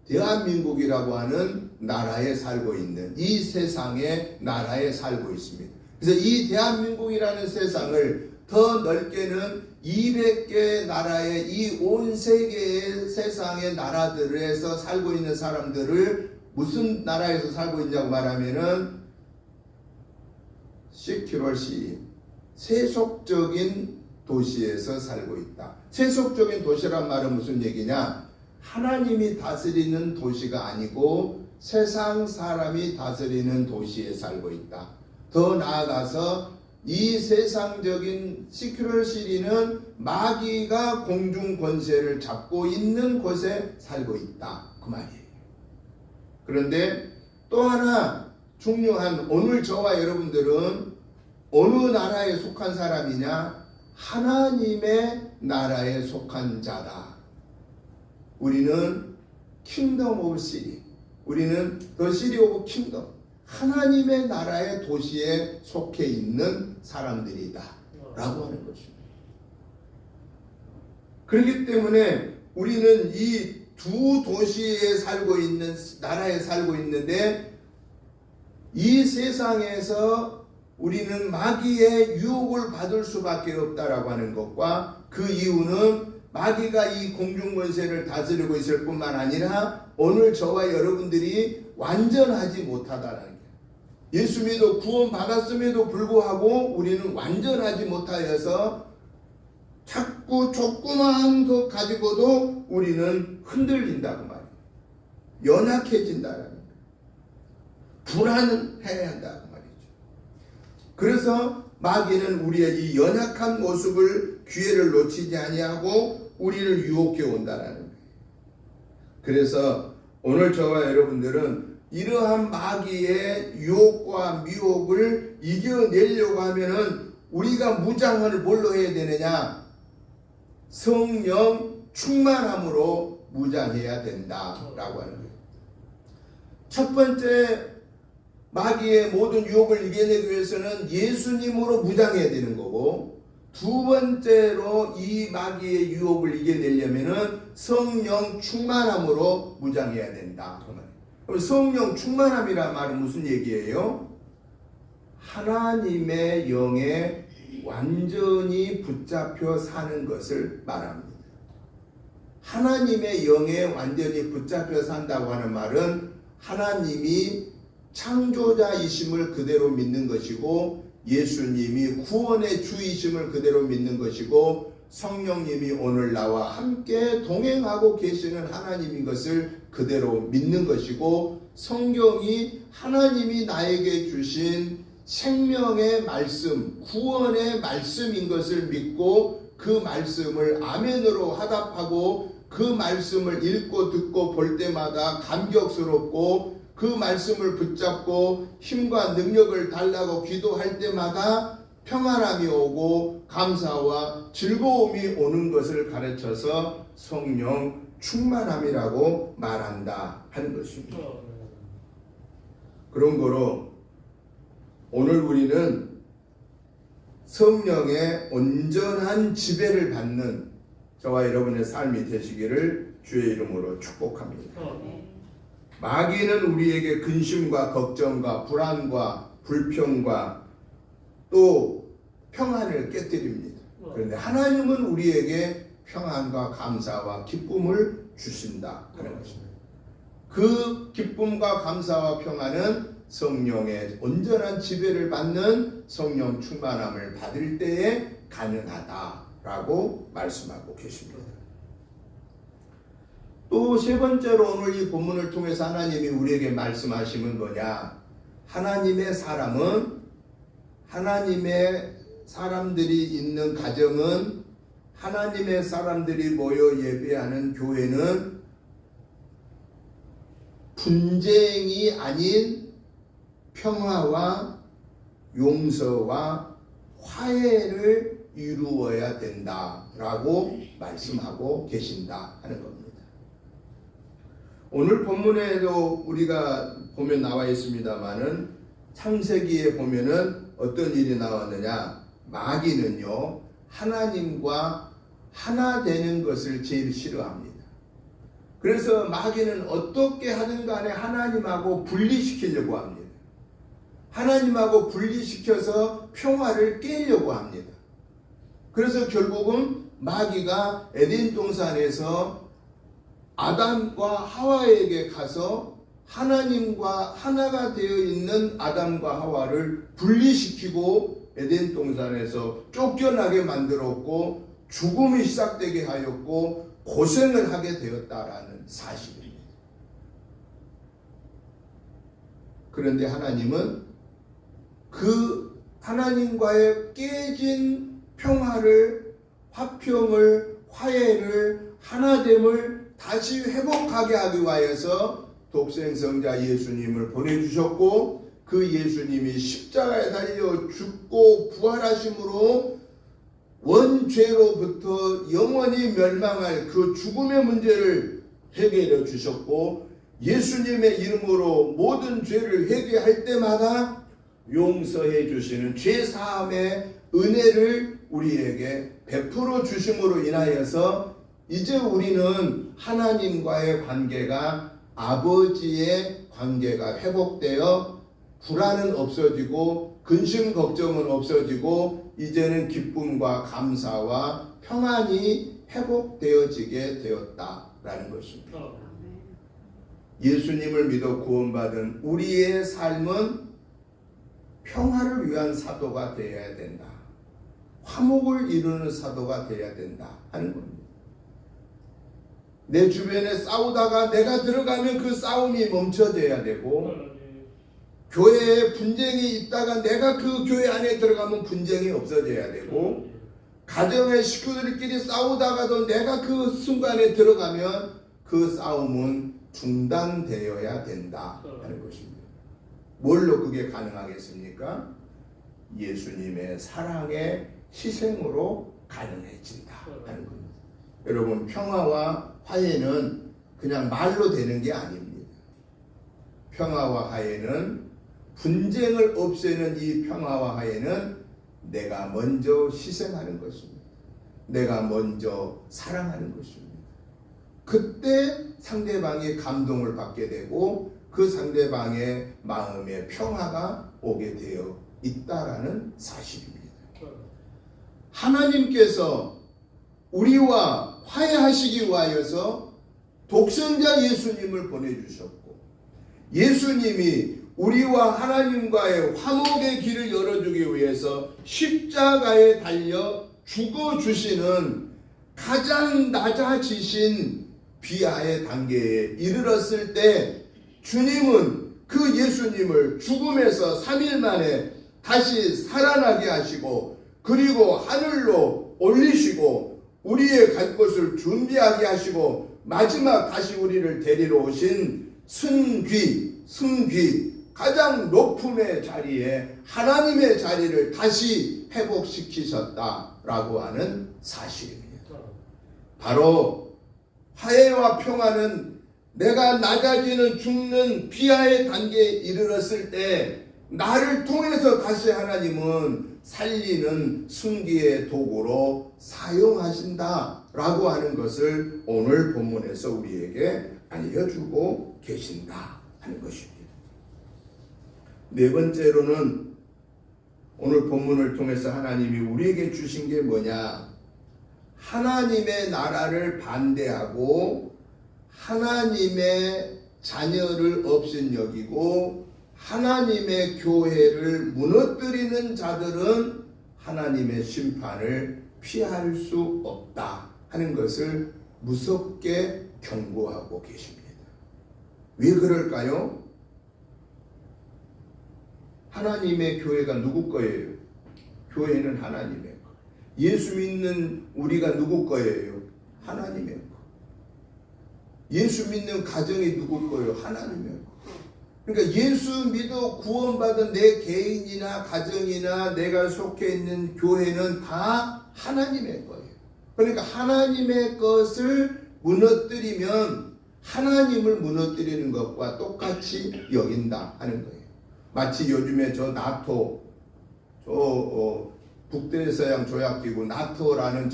대한민국이라고 하는 나라에 살고 있는, 이 세상의 나라에 살고 있습니다. 그래서 이 대한민국이라는 세상을 더 넓게는 200개 나라의 이 온 세계의 세상의 나라들에서 살고 있는 사람들을 무슨 나라에서 살고 있냐고 말하면은 시큐러시, 세속적인 도시에서 살고 있다. 세속적인 도시란 말은 무슨 얘기냐? 하나님이 다스리는 도시가 아니고 세상 사람이 다스리는 도시에 살고 있다. 더 나아가서 이 세상적인 시큐러시리는 마귀가 공중 권세를 잡고 있는 곳에 살고 있다. 그 말이에요. 그런데 또 하나 중요한, 오늘 저와 여러분들은 어느 나라에 속한 사람이냐? 하나님의 나라에 속한 자다. 우리는 킹덤 오브 시리, 우리는 더 시리 오브 킹덤, 하나님의 나라의 도시에 속해 있는 사람들이다 라고 하는 것입니다. 그렇기 때문에 우리는 이 두 도시에 살고 있는, 나라에 살고 있는데, 이 세상에서 우리는 마귀의 유혹을 받을 수밖에 없다라고 하는 것과, 그 이유는 마귀가 이 공중권세를 다스리고 있을 뿐만 아니라 오늘 저와 여러분들이 완전하지 못하다라는 거예요. 예수 믿어 구원 받았음에도 불구하고 우리는 완전하지 못하여서 자꾸 조그마한 것 가지고도 우리는 흔들린다고 말이에요. 연약해진다라는 거예요. 불안해야 한다고 말이죠. 그래서 마귀는 우리의 이 연약한 모습을, 기회를 놓치지 아니하고 우리를 유혹해 온다라는 거예요. 그래서 오늘 저와 여러분들은 이러한 마귀의 유혹과 미혹을 이겨내려고 하면은 우리가 무장을 뭘로 해야 되느냐? 성령 충만함으로 무장해야 된다라고 하는 거예요. 첫 번째, 마귀의 모든 유혹을 이겨내기 위해서는 예수님으로 무장해야 되는 거고, 두 번째로 이 마귀의 유혹을 이겨내려면은 성령 충만함으로 무장해야 된다. 그럼 성령 충만함이란 말은 무슨 얘기예요? 하나님의 영에 완전히 붙잡혀 사는 것을 말합니다. 하나님의 영에 완전히 붙잡혀 산다고 하는 말은 하나님이 창조자이심을 그대로 믿는 것이고, 예수님이 구원의 주이심을 그대로 믿는 것이고, 성령님이 오늘 나와 함께 동행하고 계시는 하나님인 것을 그대로 믿는 것이고, 성경이 하나님이 나에게 주신 생명의 말씀, 구원의 말씀인 것을 믿고 그 말씀을 아멘으로 화답하고, 그 말씀을 읽고 듣고 볼 때마다 감격스럽고, 그 말씀을 붙잡고 힘과 능력을 달라고 기도할 때마다 평안함이 오고 감사와 즐거움이 오는 것을 가르쳐서 성령 충만함이라고 말한다 하는 것입니다. 그런 거로 오늘 우리는 성령의 온전한 지배를 받는 저와 여러분의 삶이 되시기를 주의 이름으로 축복합니다. 마귀는 우리에게 근심과 걱정과 불안과 불평과 또 평안을 깨뜨립니다. 그런데 하나님은 우리에게 평안과 감사와 기쁨을 주신다 하는 것입니다. 그 기쁨과 감사와 평안은 성령의 온전한 지배를 받는 성령 충만함을 받을 때에 가능하다라고 말씀하고 계십니다. 또 세 번째로 오늘 이 본문을 통해서 하나님이 우리에게 말씀하시면 뭐냐? 하나님의 사람은, 하나님의 사람들이 있는 가정은, 하나님의 사람들이 모여 예배하는 교회는 분쟁이 아닌 평화와 용서와 화해를 이루어야 된다라고 말씀하고 계신다 하는 겁니다. 오늘 본문에도 우리가 보면 나와 있습니다만은 창세기에 보면은 어떤 일이 나왔느냐? 마귀는요, 하나님과 하나 되는 것을 제일 싫어합니다. 그래서 마귀는 어떻게 하든 간에 하나님하고 분리시키려고 합니다. 하나님하고 분리시켜서 평화를 깨려고 합니다. 그래서 결국은 마귀가 에덴 동산에서 아담과 하와에게 가서 하나님과 하나가 되어 있는 아담과 하와를 분리시키고 에덴 동산에서 쫓겨나게 만들었고 죽음이 시작되게 하였고 고생을 하게 되었다라는 사실입니다. 그런데 하나님은 그 하나님과의 깨진 평화를, 화평을, 화해를, 하나됨을 다시 회복하게 하기 위하여서 독생성자 예수님을 보내주셨고 그 예수님이 십자가에 달려 죽고 부활하심으로 원죄로부터 영원히 멸망할 그 죽음의 문제를 해결해 주셨고 예수님의 이름으로 모든 죄를 회개할 때마다 용서해 주시는 죄사함의 은혜를 우리에게 베풀어 주심으로 인하여서 이제 우리는 하나님과의 관계가 아버지의 관계가 회복되어 불안은 없어지고 근심 걱정은 없어지고 이제는 기쁨과 감사와 평안이 회복되어지게 되었다라는 것입니다. 예수님을 믿어 구원받은 우리의 삶은 평화를 위한 사도가 되어야 된다. 화목을 이루는 사도가 되어야 된다 하는 겁니다. 내 주변에 싸우다가 내가 들어가면 그 싸움이 멈춰져야 되고 교회에 분쟁이 있다가 내가 그 교회 안에 들어가면 분쟁이 없어져야 되고 가정의 식구들끼리 싸우다가도 내가 그 순간에 들어가면 그 싸움은 중단되어야 된다 하는 것입니다. 뭘로 그게 가능하겠습니까? 예수님의 사랑의 희생으로 가능해진다 하는 겁니다. 여러분 평화와 화해는 그냥 말로 되는 게 아닙니다. 평화와 화해는 분쟁을 없애는 이 평화와 화해는 내가 먼저 희생하는 것입니다. 내가 먼저 사랑하는 것입니다. 그때 상대방이 감동을 받게 되고 그 상대방의 마음에 평화가 오게 되어 있다라는 사실입니다. 하나님께서 우리와 화해하시기 위하여서 독생자 예수님을 보내주셨고 예수님이 우리와 하나님과의 화목의 길을 열어주기 위해서 십자가에 달려 죽어주시는 가장 낮아지신 비하의 단계에 이르렀을 때 주님은 그 예수님을 죽음에서 3일 만에 다시 살아나게 하시고 그리고 하늘로 올리시고 우리의 갈 곳을 준비하게 하시고 마지막 다시 우리를 데리러 오신 승귀 가장 높음의 자리에 하나님의 자리를 다시 회복시키셨다라고 하는 사실입니다. 바로 화해와 평화는 내가 낮아지는 죽는 비하의 단계에 이르렀을 때 나를 통해서 다시 하나님은 살리는 승기의 도구로 사용하신다라고 하는 것을 오늘 본문에서 우리에게 알려주고 계신다 하는 것입니다. 네 번째로는 오늘 본문을 통해서 하나님이 우리에게 주신 게 뭐냐? 하나님의 나라를 반대하고 하나님의 자녀를 업신여기고 하나님의 교회를 무너뜨리는 자들은 하나님의 심판을 피할 수 없다 하는 것을 무섭게 경고하고 계십니다. 왜 그럴까요? 하나님의 교회가 누구 거예요? 교회는 하나님의 거. 예수 믿는 우리가 누구 거예요? 하나님의 거. 예수 믿는 가정이 누구 거예요? 하나님의 거. 그러니까 예수 믿어 구원받은 내 개인이나 가정이나 내가 속해 있는 교회는 다 하나님의 거예요. 그러니까 하나님의 것을 무너뜨리면 하나님을 무너뜨리는 것과 똑같이 여긴다 하는 거예요. 마치 요즘에 저 나토 북대서양 조약기구 나토라는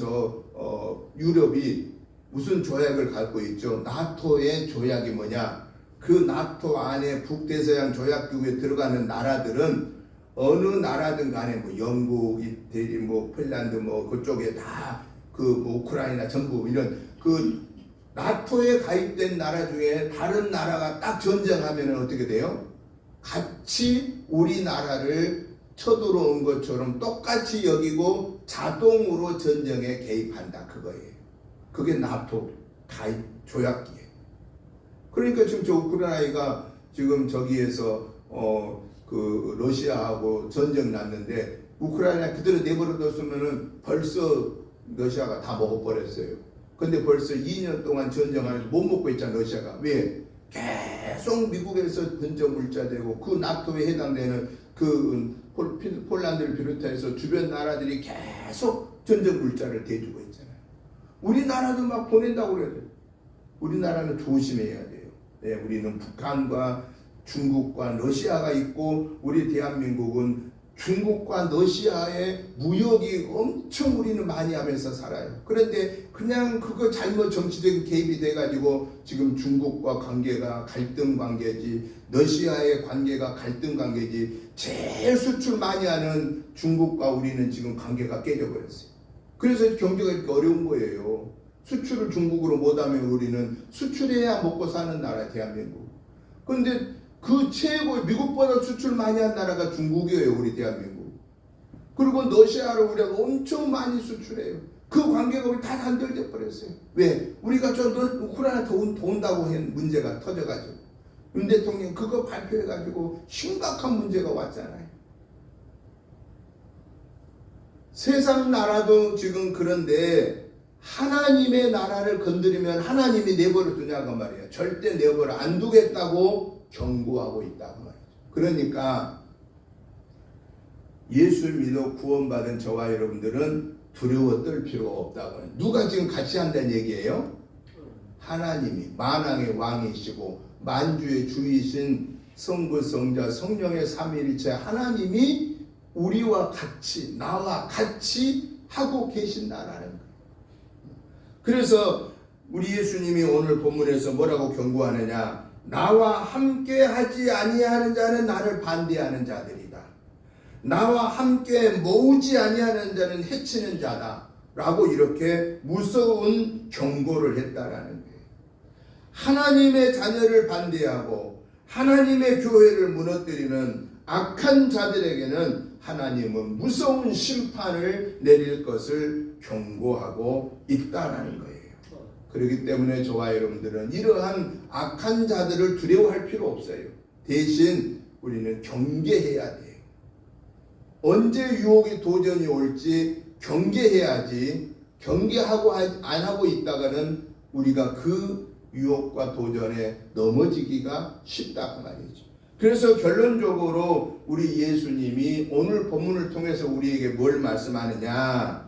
유럽이 무슨 조약을 갖고 있죠? 나토의 조약이 뭐냐? 그 나토 안에 북대서양 조약기구에 들어가는 나라들은 어느 나라든 간에 뭐 영국, 이태리, 뭐 핀란드 뭐 그쪽에 다 뭐 우크라이나 전부 이런 그 나토에 가입된 나라 중에 다른 나라가 딱 전쟁하면 어떻게 돼요? 같이 우리나라를 쳐들어온 것처럼 똑같이 여기고 자동으로 전쟁에 개입한다 그거예요. 그게 나토 가입 조약기예요. 그러니까 지금 저 우크라이나가 지금 저기에서 그 러시아하고 전쟁 났는데 우크라이나 그대로 내버려뒀으면은 벌써 러시아가 다 먹어버렸어요. 근데 벌써 2년 동안 전쟁하면서 못 먹고 있잖아 러시아가. 왜? 계속 미국에서 전쟁 물자되고 그 나토에 해당되는 그 폴란드를 비롯해서 주변 나라들이 계속 전쟁 물자를 대주고 있잖아요. 우리나라도 막 보낸다고 그래야 돼요. 우리나라는 조심해야 돼요. 네, 우리는 북한과 중국과 러시아가 있고 우리 대한민국은 중국과 러시아의 무역이 엄청 우리는 많이 하면서 살아요. 그런데 그냥 그거 잘못 정치적인 개입이 돼가지고 지금 중국과 관계가 갈등 관계지, 러시아의 관계가 갈등 관계지, 제일 수출 많이 하는 중국과 우리는 지금 관계가 깨져버렸어요. 그래서 경제가 이렇게 어려운 거예요. 수출을 중국으로 못하면 우리는 수출해야 먹고 사는 나라 대한민국. 그런데 그 최고 미국보다 수출 많이 한 나라가 중국이에요. 우리 대한민국. 그리고 러시아로 우리가 엄청 많이 수출해요. 그 관계가 우리 다 단절돼 버렸어요. 왜? 우리가 저 우크라이나 도운다고 한 문제가 터져가지고 윤 대통령 그거 발표해가지고 심각한 문제가 왔잖아요. 세상 나라도 지금 그런데 하나님의 나라를 건드리면 하나님이 내버려 두냐고 말이에요. 절대 내버려 안 두겠다고 경고하고 있다고 말이죠. 그러니까 예수를 믿어 구원받은 저와 여러분들은 두려워 떨 필요가 없다고. 누가 지금 같이 한다는 얘기예요? 하나님이 만왕의 왕이시고 만주의 주이신 성부 성자 성령의 삼위일체 하나님이 우리와 같이 나와 같이 하고 계신다라는 거예요. 그래서 우리 예수님이 오늘 본문에서 뭐라고 경고하느냐? 나와 함께 하지 아니하는 자는 나를 반대하는 자들이다. 나와 함께 모으지 아니하는 자는 해치는 자다. 라고 이렇게 무서운 경고를 했다라는 거예요. 하나님의 자녀를 반대하고 하나님의 교회를 무너뜨리는 악한 자들에게는 하나님은 무서운 심판을 내릴 것을 경고하고 있다라는 거예요. 그렇기 때문에 저와 여러분들은 이러한 악한 자들을 두려워할 필요 없어요. 대신 우리는 경계해야 돼요. 언제 유혹이 도전이 올지 경계해야지. 경계하고 안 하고 있다가는 우리가 그 유혹과 도전에 넘어지기가 쉽다 그 말이죠. 그래서 결론적으로 우리 예수님이 오늘 본문을 통해서 우리에게 뭘 말씀하느냐?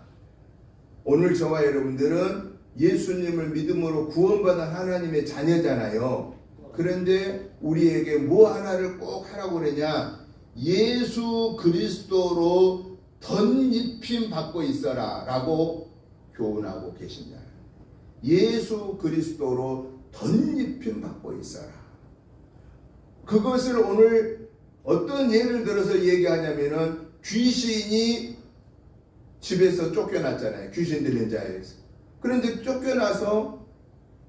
오늘 저와 여러분들은 예수님을 믿음으로 구원받은 하나님의 자녀잖아요. 그런데 우리에게 뭐 하나를 꼭 하라고 그러냐? 예수 그리스도로 덧입힘 받고 있어라 라고 교훈하고 계신다. 예수 그리스도로 덧입힘 받고 있어라. 그것을 오늘 어떤 예를 들어서 얘기하냐면은 귀신이 집에서 쫓겨났잖아요. 귀신 들린 자에서. 그런데 쫓겨나서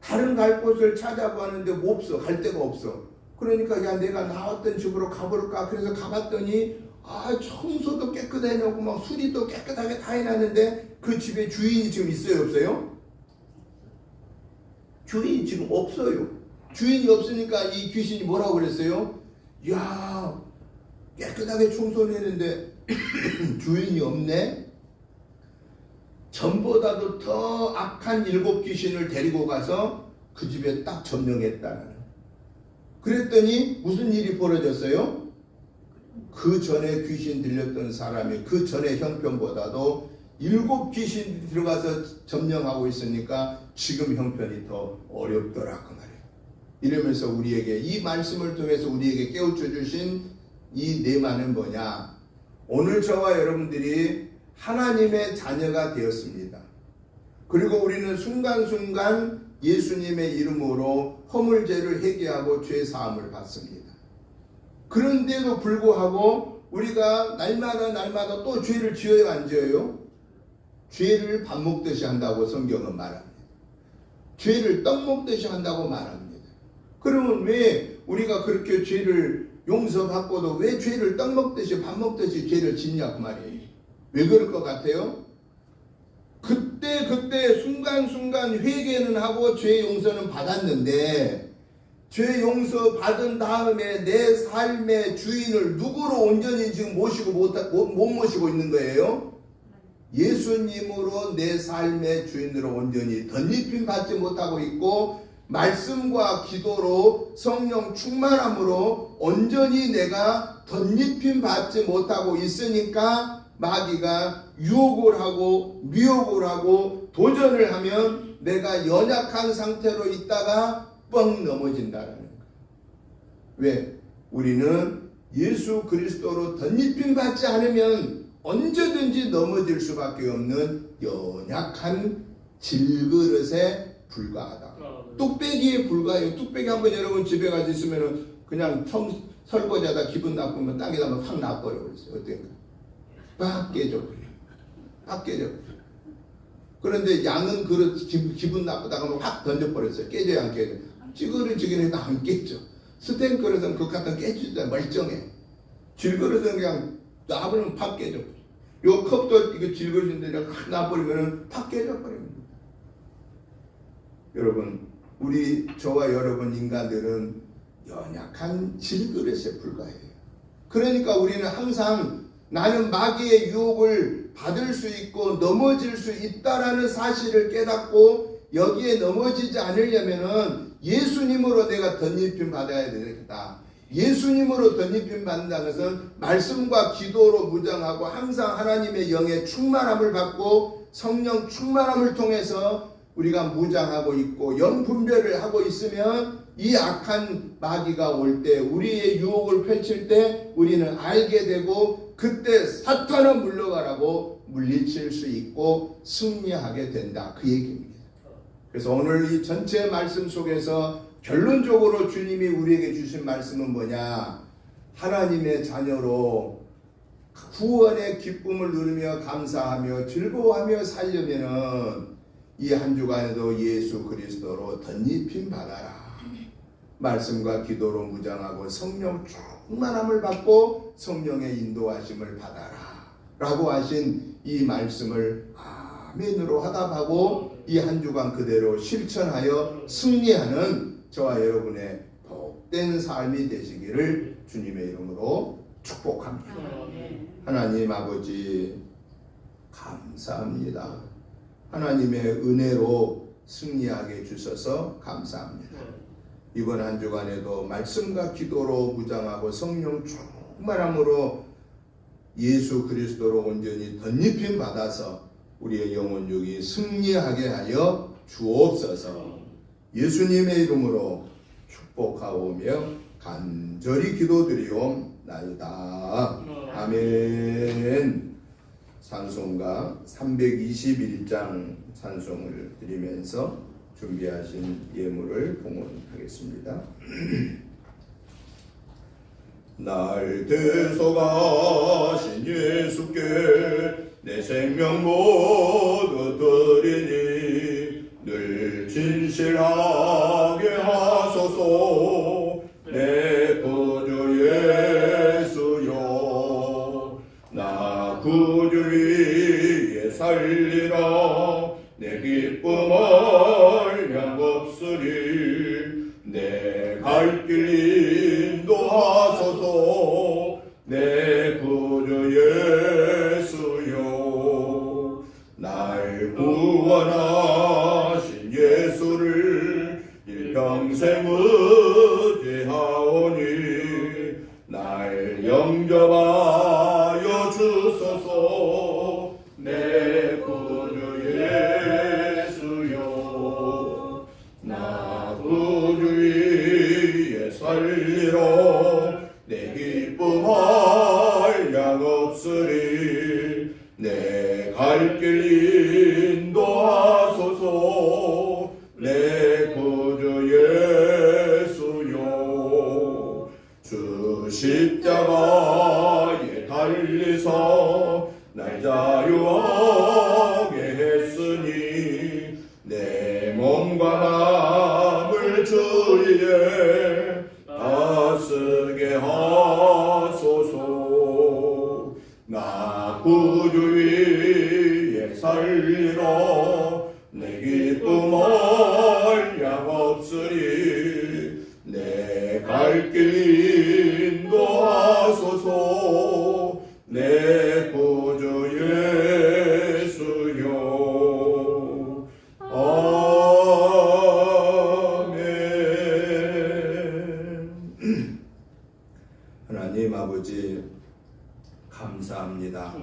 다른 갈 곳을 찾아보는데 없어. 갈 데가 없어. 그러니까 야 내가 나왔던 집으로 가볼까. 그래서 가봤더니 청소도 깨끗하게 해놓고 막 수리도 깨끗하게 다 해놨는데 그 집에 주인이 지금 있어요 없어요? 주인이 지금 없어요. 주인이 없으니까 이 귀신이 뭐라고 그랬어요? 야 깨끗하게 청소를 했는데 주인이 없네. 전보다도 더 악한 7 귀신을 데리고 가서 그 집에 딱 점령했다는. 그랬더니 무슨 일이 벌어졌어요? 그 전에 귀신 들렸던 사람이 그 전에 형편보다도 7 귀신이 들어가서 점령하고 있으니까 지금 형편이 더 어렵더라 그 말이에요. 이러면서 우리에게 이 말씀을 통해서 우리에게 깨우쳐 주신 이 내만은 뭐냐? 오늘 저와 여러분들이 하나님의 자녀가 되었습니다. 그리고 우리는 순간순간 예수님의 이름으로 허물죄를 회개하고 죄 사함을 받습니다. 그런데도 불구하고 우리가 날마다 또 죄를 지어요, 안 지어요? 죄를 밥 먹듯이 한다고 성경은 말합니다. 죄를 떡 먹듯이 한다고 말합니다. 그러면 왜 우리가 그렇게 죄를 용서받고도 왜 죄를 떡 먹듯이 밥 먹듯이 죄를 짓냐 그 말이에요. 왜 그럴 것 같아요? 그때 순간순간 회개는 하고 죄 용서는 받았는데 죄 용서 받은 다음에 내 삶의 주인을 누구로 온전히 지금 못 모시고 있는 거예요? 예수님으로 내 삶의 주인으로 온전히 덧입힘 받지 못하고 있고 말씀과 기도로 성령 충만함으로 온전히 내가 덧입힘 받지 못하고 있으니까 마귀가 유혹을 하고 미혹을 하고 도전을 하면 내가 연약한 상태로 있다가 뻥 넘어진다라는 거예요. 왜? 우리는 예수 그리스도로 덧입힘 받지 않으면 언제든지 넘어질 수밖에 없는 연약한 질그릇에 불과하다. 뚝배기에 불과해요. 뚝배기 한번 여러분 집에 가서 있으면 그냥 설거지하다 기분 나쁘면 땅에다 확 놔버려 버렸어요. 어떤가? 빡 깨져버려요. 빡 깨져버려요. 그런데 양은 그릇 기분 나쁘다가 확 던져버렸어요. 깨져요, 안 깨져요? 찌그러지긴 해도 안 깨져. 스텐 그릇은 그 같은 깨지다 멀쩡해. 질그릇은 그냥 놔버리면 팍 깨져버려요. 요 컵도 이거 질그릇인데 그냥 확 놔버리면 팍 깨져버립니다. 여러분, 저와 여러분 인간들은 연약한 질그릇에 불과해요. 그러니까 우리는 항상 나는 마귀의 유혹을 받을 수 있고 넘어질 수 있다라는 사실을 깨닫고 여기에 넘어지지 않으려면은 예수님으로 내가 덧입힘 받아야 되겠다. 예수님으로 덧입힘 받는다는 것은 말씀과 기도로 무장하고 항상 하나님의 영의 충만함을 받고 성령 충만함을 통해서 우리가 무장하고 있고 영 분별을 하고 있으면 이 악한 마귀가 올 때 우리의 유혹을 펼칠 때 우리는 알게 되고 그때 사탄아 물러가라고 물리칠 수 있고 승리하게 된다. 그 얘기입니다. 그래서 오늘 이 전체 말씀 속에서 결론적으로 주님이 우리에게 주신 말씀은 뭐냐? 하나님의 자녀로 구원의 기쁨을 누리며 감사하며 즐거워하며 살려면은 이 한 주간에도 예수 그리스도로 덧입힘 받아라. 말씀과 기도로 무장하고 성령 충만함을 받고 성령의 인도하심을 받아라 라고 하신 이 말씀을 아멘으로 화답하고 이 한 주간 그대로 실천하여 승리하는 저와 여러분의 복된 삶이 되시기를 주님의 이름으로 축복합니다. 하나님 아버지 감사합니다. 하나님의 은혜로 승리하게 주셔서 감사합니다. 이번 한 주간에도 말씀과 기도로 무장하고 성령 충만함으로 예수 그리스도로 온전히 덧입힘 받아서 우리의 영혼육이 승리하게 하여 주옵소서. 예수님의 이름으로 축복하오며 간절히 기도드리옵나이다. 아멘. 찬송가 321장 찬송을 드리면서 준비하신 예물을 봉헌하겠습니다. 날 대속하신 예수께 내 생명 모두 드리니 늘 진실하게 하소서. 내 구주 예수여 나 구주 위에 살리라. 내 기쁨을 양없으리. 내 갈 길 인도하소서. 내 구주 예수여 날 구원하신 예수를 일평생 의지하오니 날 영접하여 주소서. 내 구주 예수여 나 구주 위에 살리라. 내 기쁨할 양 없으리. 내 갈 길 인도하소서. 내 구주 예수여, 주 십자가에 달리사 날 자유하게 했으니 내 몸과 마음을 주위에 다스게 하소서. 나 구주 위에 살리라. 내 기쁨 한량 없으리. 내 갈 길 인도하소서. 내 구주 예수여. 아멘. 하나님 아버지 감사합니다.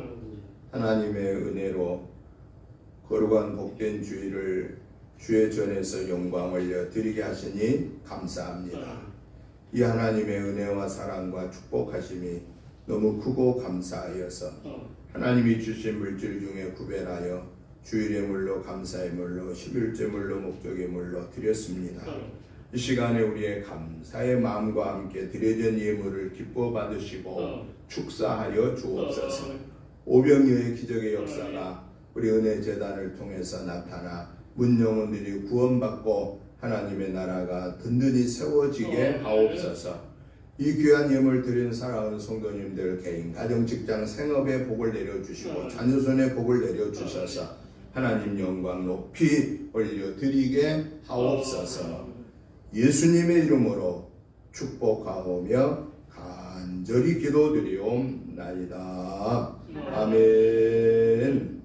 하나님의 은혜로 거룩한 복된 주일을 주의 전에서 영광을 드리게 하시니 감사합니다. 이 하나님의 은혜와 사랑과 축복하심이 너무 크고 감사하여서 하나님이 주신 물질 중에 구별하여 주일의 물로 감사의 물로 11째 물로 목적의 물로 드렸습니다. 이 시간에 우리의 감사의 마음과 함께 드려진 예물을 기뻐 받으시고 축사하여 주옵소서. 오병이어의 기적의 역사가 우리 은혜재단을 통해서 나타나 문영혼들이 구원받고 하나님의 나라가 든든히 세워지게 하옵소서. 이 귀한 예물 드린 사랑하는 성도님들 개인, 가정, 직장, 생업에 복을 내려주시고 자녀손에 복을 내려주셔서 하나님 영광 높이 올려드리게 하옵소서. 예수님의 이름으로 축복하오며 간절히 기도드리옵나이다. 아멘.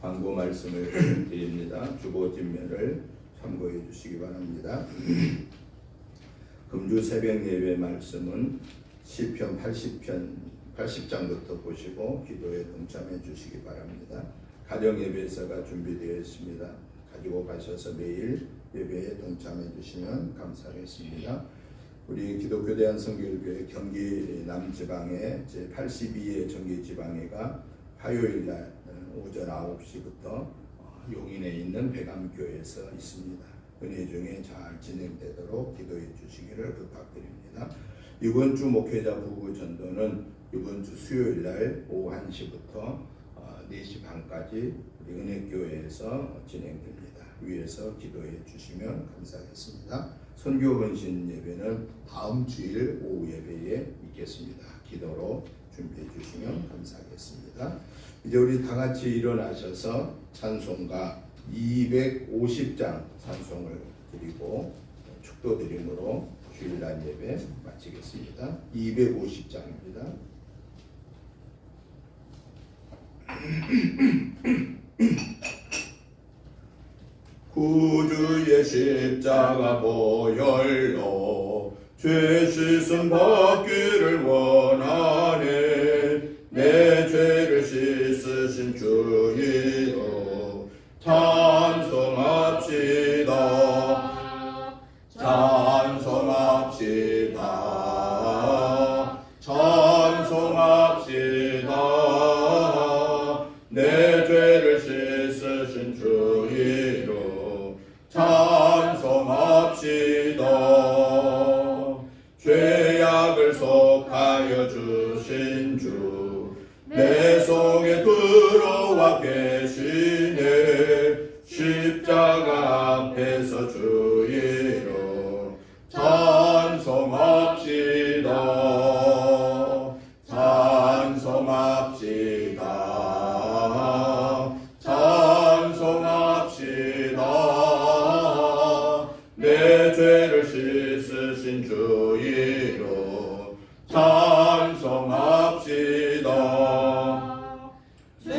광고 말씀을 드립니다. 주보 뒷면을 참고해 주시기 바랍니다. 금주 새벽 예배 말씀은 시편 80장부터 보시고 기도에 동참해 주시기 바랍니다. 가정 예배서가 준비되어 있습니다. 가지고 가셔서 매일 예배에 동참해 주시면 감사하겠습니다. 우리 기독교 대한성결교회 경기 남지방에 제82회 정기지방회가 화요일날 오전 9시부터 용인에 있는 백암교회에서 있습니다. 은혜 중에 잘 진행되도록 기도해 주시기를 부탁드립니다. 이번 주 목회자 부부 전도는 이번 주 수요일날 오후 1시부터 4시 반까지 우리 은혜교회에서 진행됩니다. 위에서 기도해 주시면 감사하겠습니다. 선교 헌신 예배는 다음 주일 오후 예배에 있겠습니다. 기도로 준비해 주시면 감사하겠습니다. 이제 우리 다 같이 일어나셔서 찬송가 250장 찬송을 드리고 축도 드림으로 주일날 예배 마치겠습니다. 250장입니다. 구주의 십자가 보혈로 죄 씻음 받기를 원하네. 내 죄를 씻으신 주 이름 찬송합시다. 찬송합시다. 찬송합시다. 내 죄를 씻으신 주 이름 찬송합시다. 죄악을 속하여 주신 주 내 속에 들어와 계시네. 십자가 앞에서 주 이름 찬송합시다. 찬송합시다. 찬송합시다. 내 죄를 씻으신 주 이름 찬송합시다. 주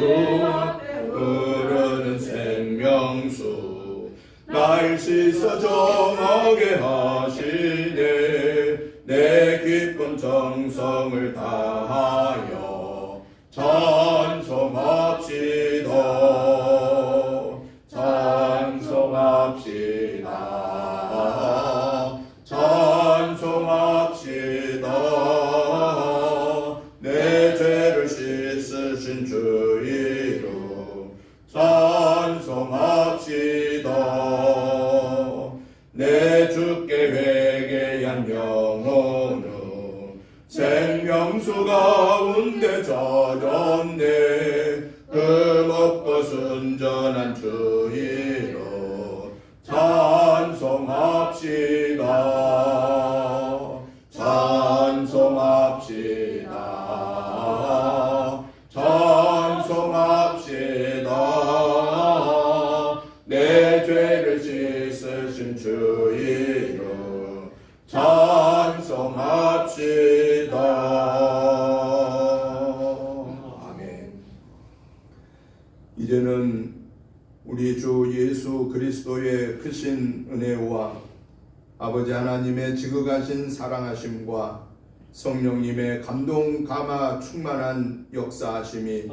앞에 흐르는 생명수 날 씻어 정하게 하시네. 내 기쁜 정성을 다하여 찬송합시다. 찬송합시다. 찬송합시다. 내 죄를 쓰신 주 이름 찬송합시다. 내 주께 회개한 영혼은 생명수 가운데 젖었네. 흠없고 순전한 주 이름 찬송합시다. 찬송합시다. 찬송합시다. 내 죄를 씻으신 주 이름 찬송합시다. 아멘. 이제는 우리 주 예수 그리스도의 크신 은혜와 아버지 하나님의 지극하신 사랑하심과 성령님의 감동 감화 충만한 역사하심이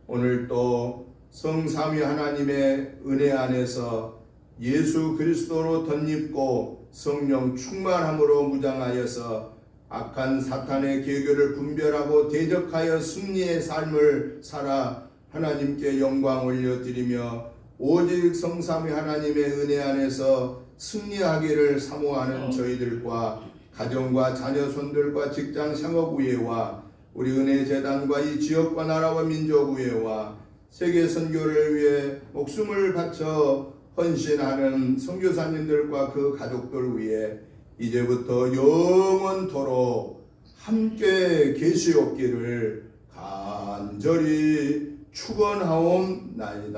오늘 또 성삼위 하나님의 은혜 안에서 예수 그리스도로 덧입고 성령 충만함으로 무장하여서 악한 사탄의 계교를 분별하고 대적하여 승리의 삶을 살아 하나님께 영광 올려드리며 오직 성삼위 하나님의 은혜 안에서 승리하기를 사모하는 저희들과 가정과 자녀 손들과 직장 상업 위에와 우리 은혜재단과 이 지역과 나라와 민족 위에와 세계 선교를 위해 목숨을 바쳐 헌신하는 선교사님들과 그 가족들 위해 이제부터 영원토록 함께 계시옵기를 간절히 축원하옵나이다.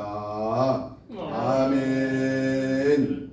아멘.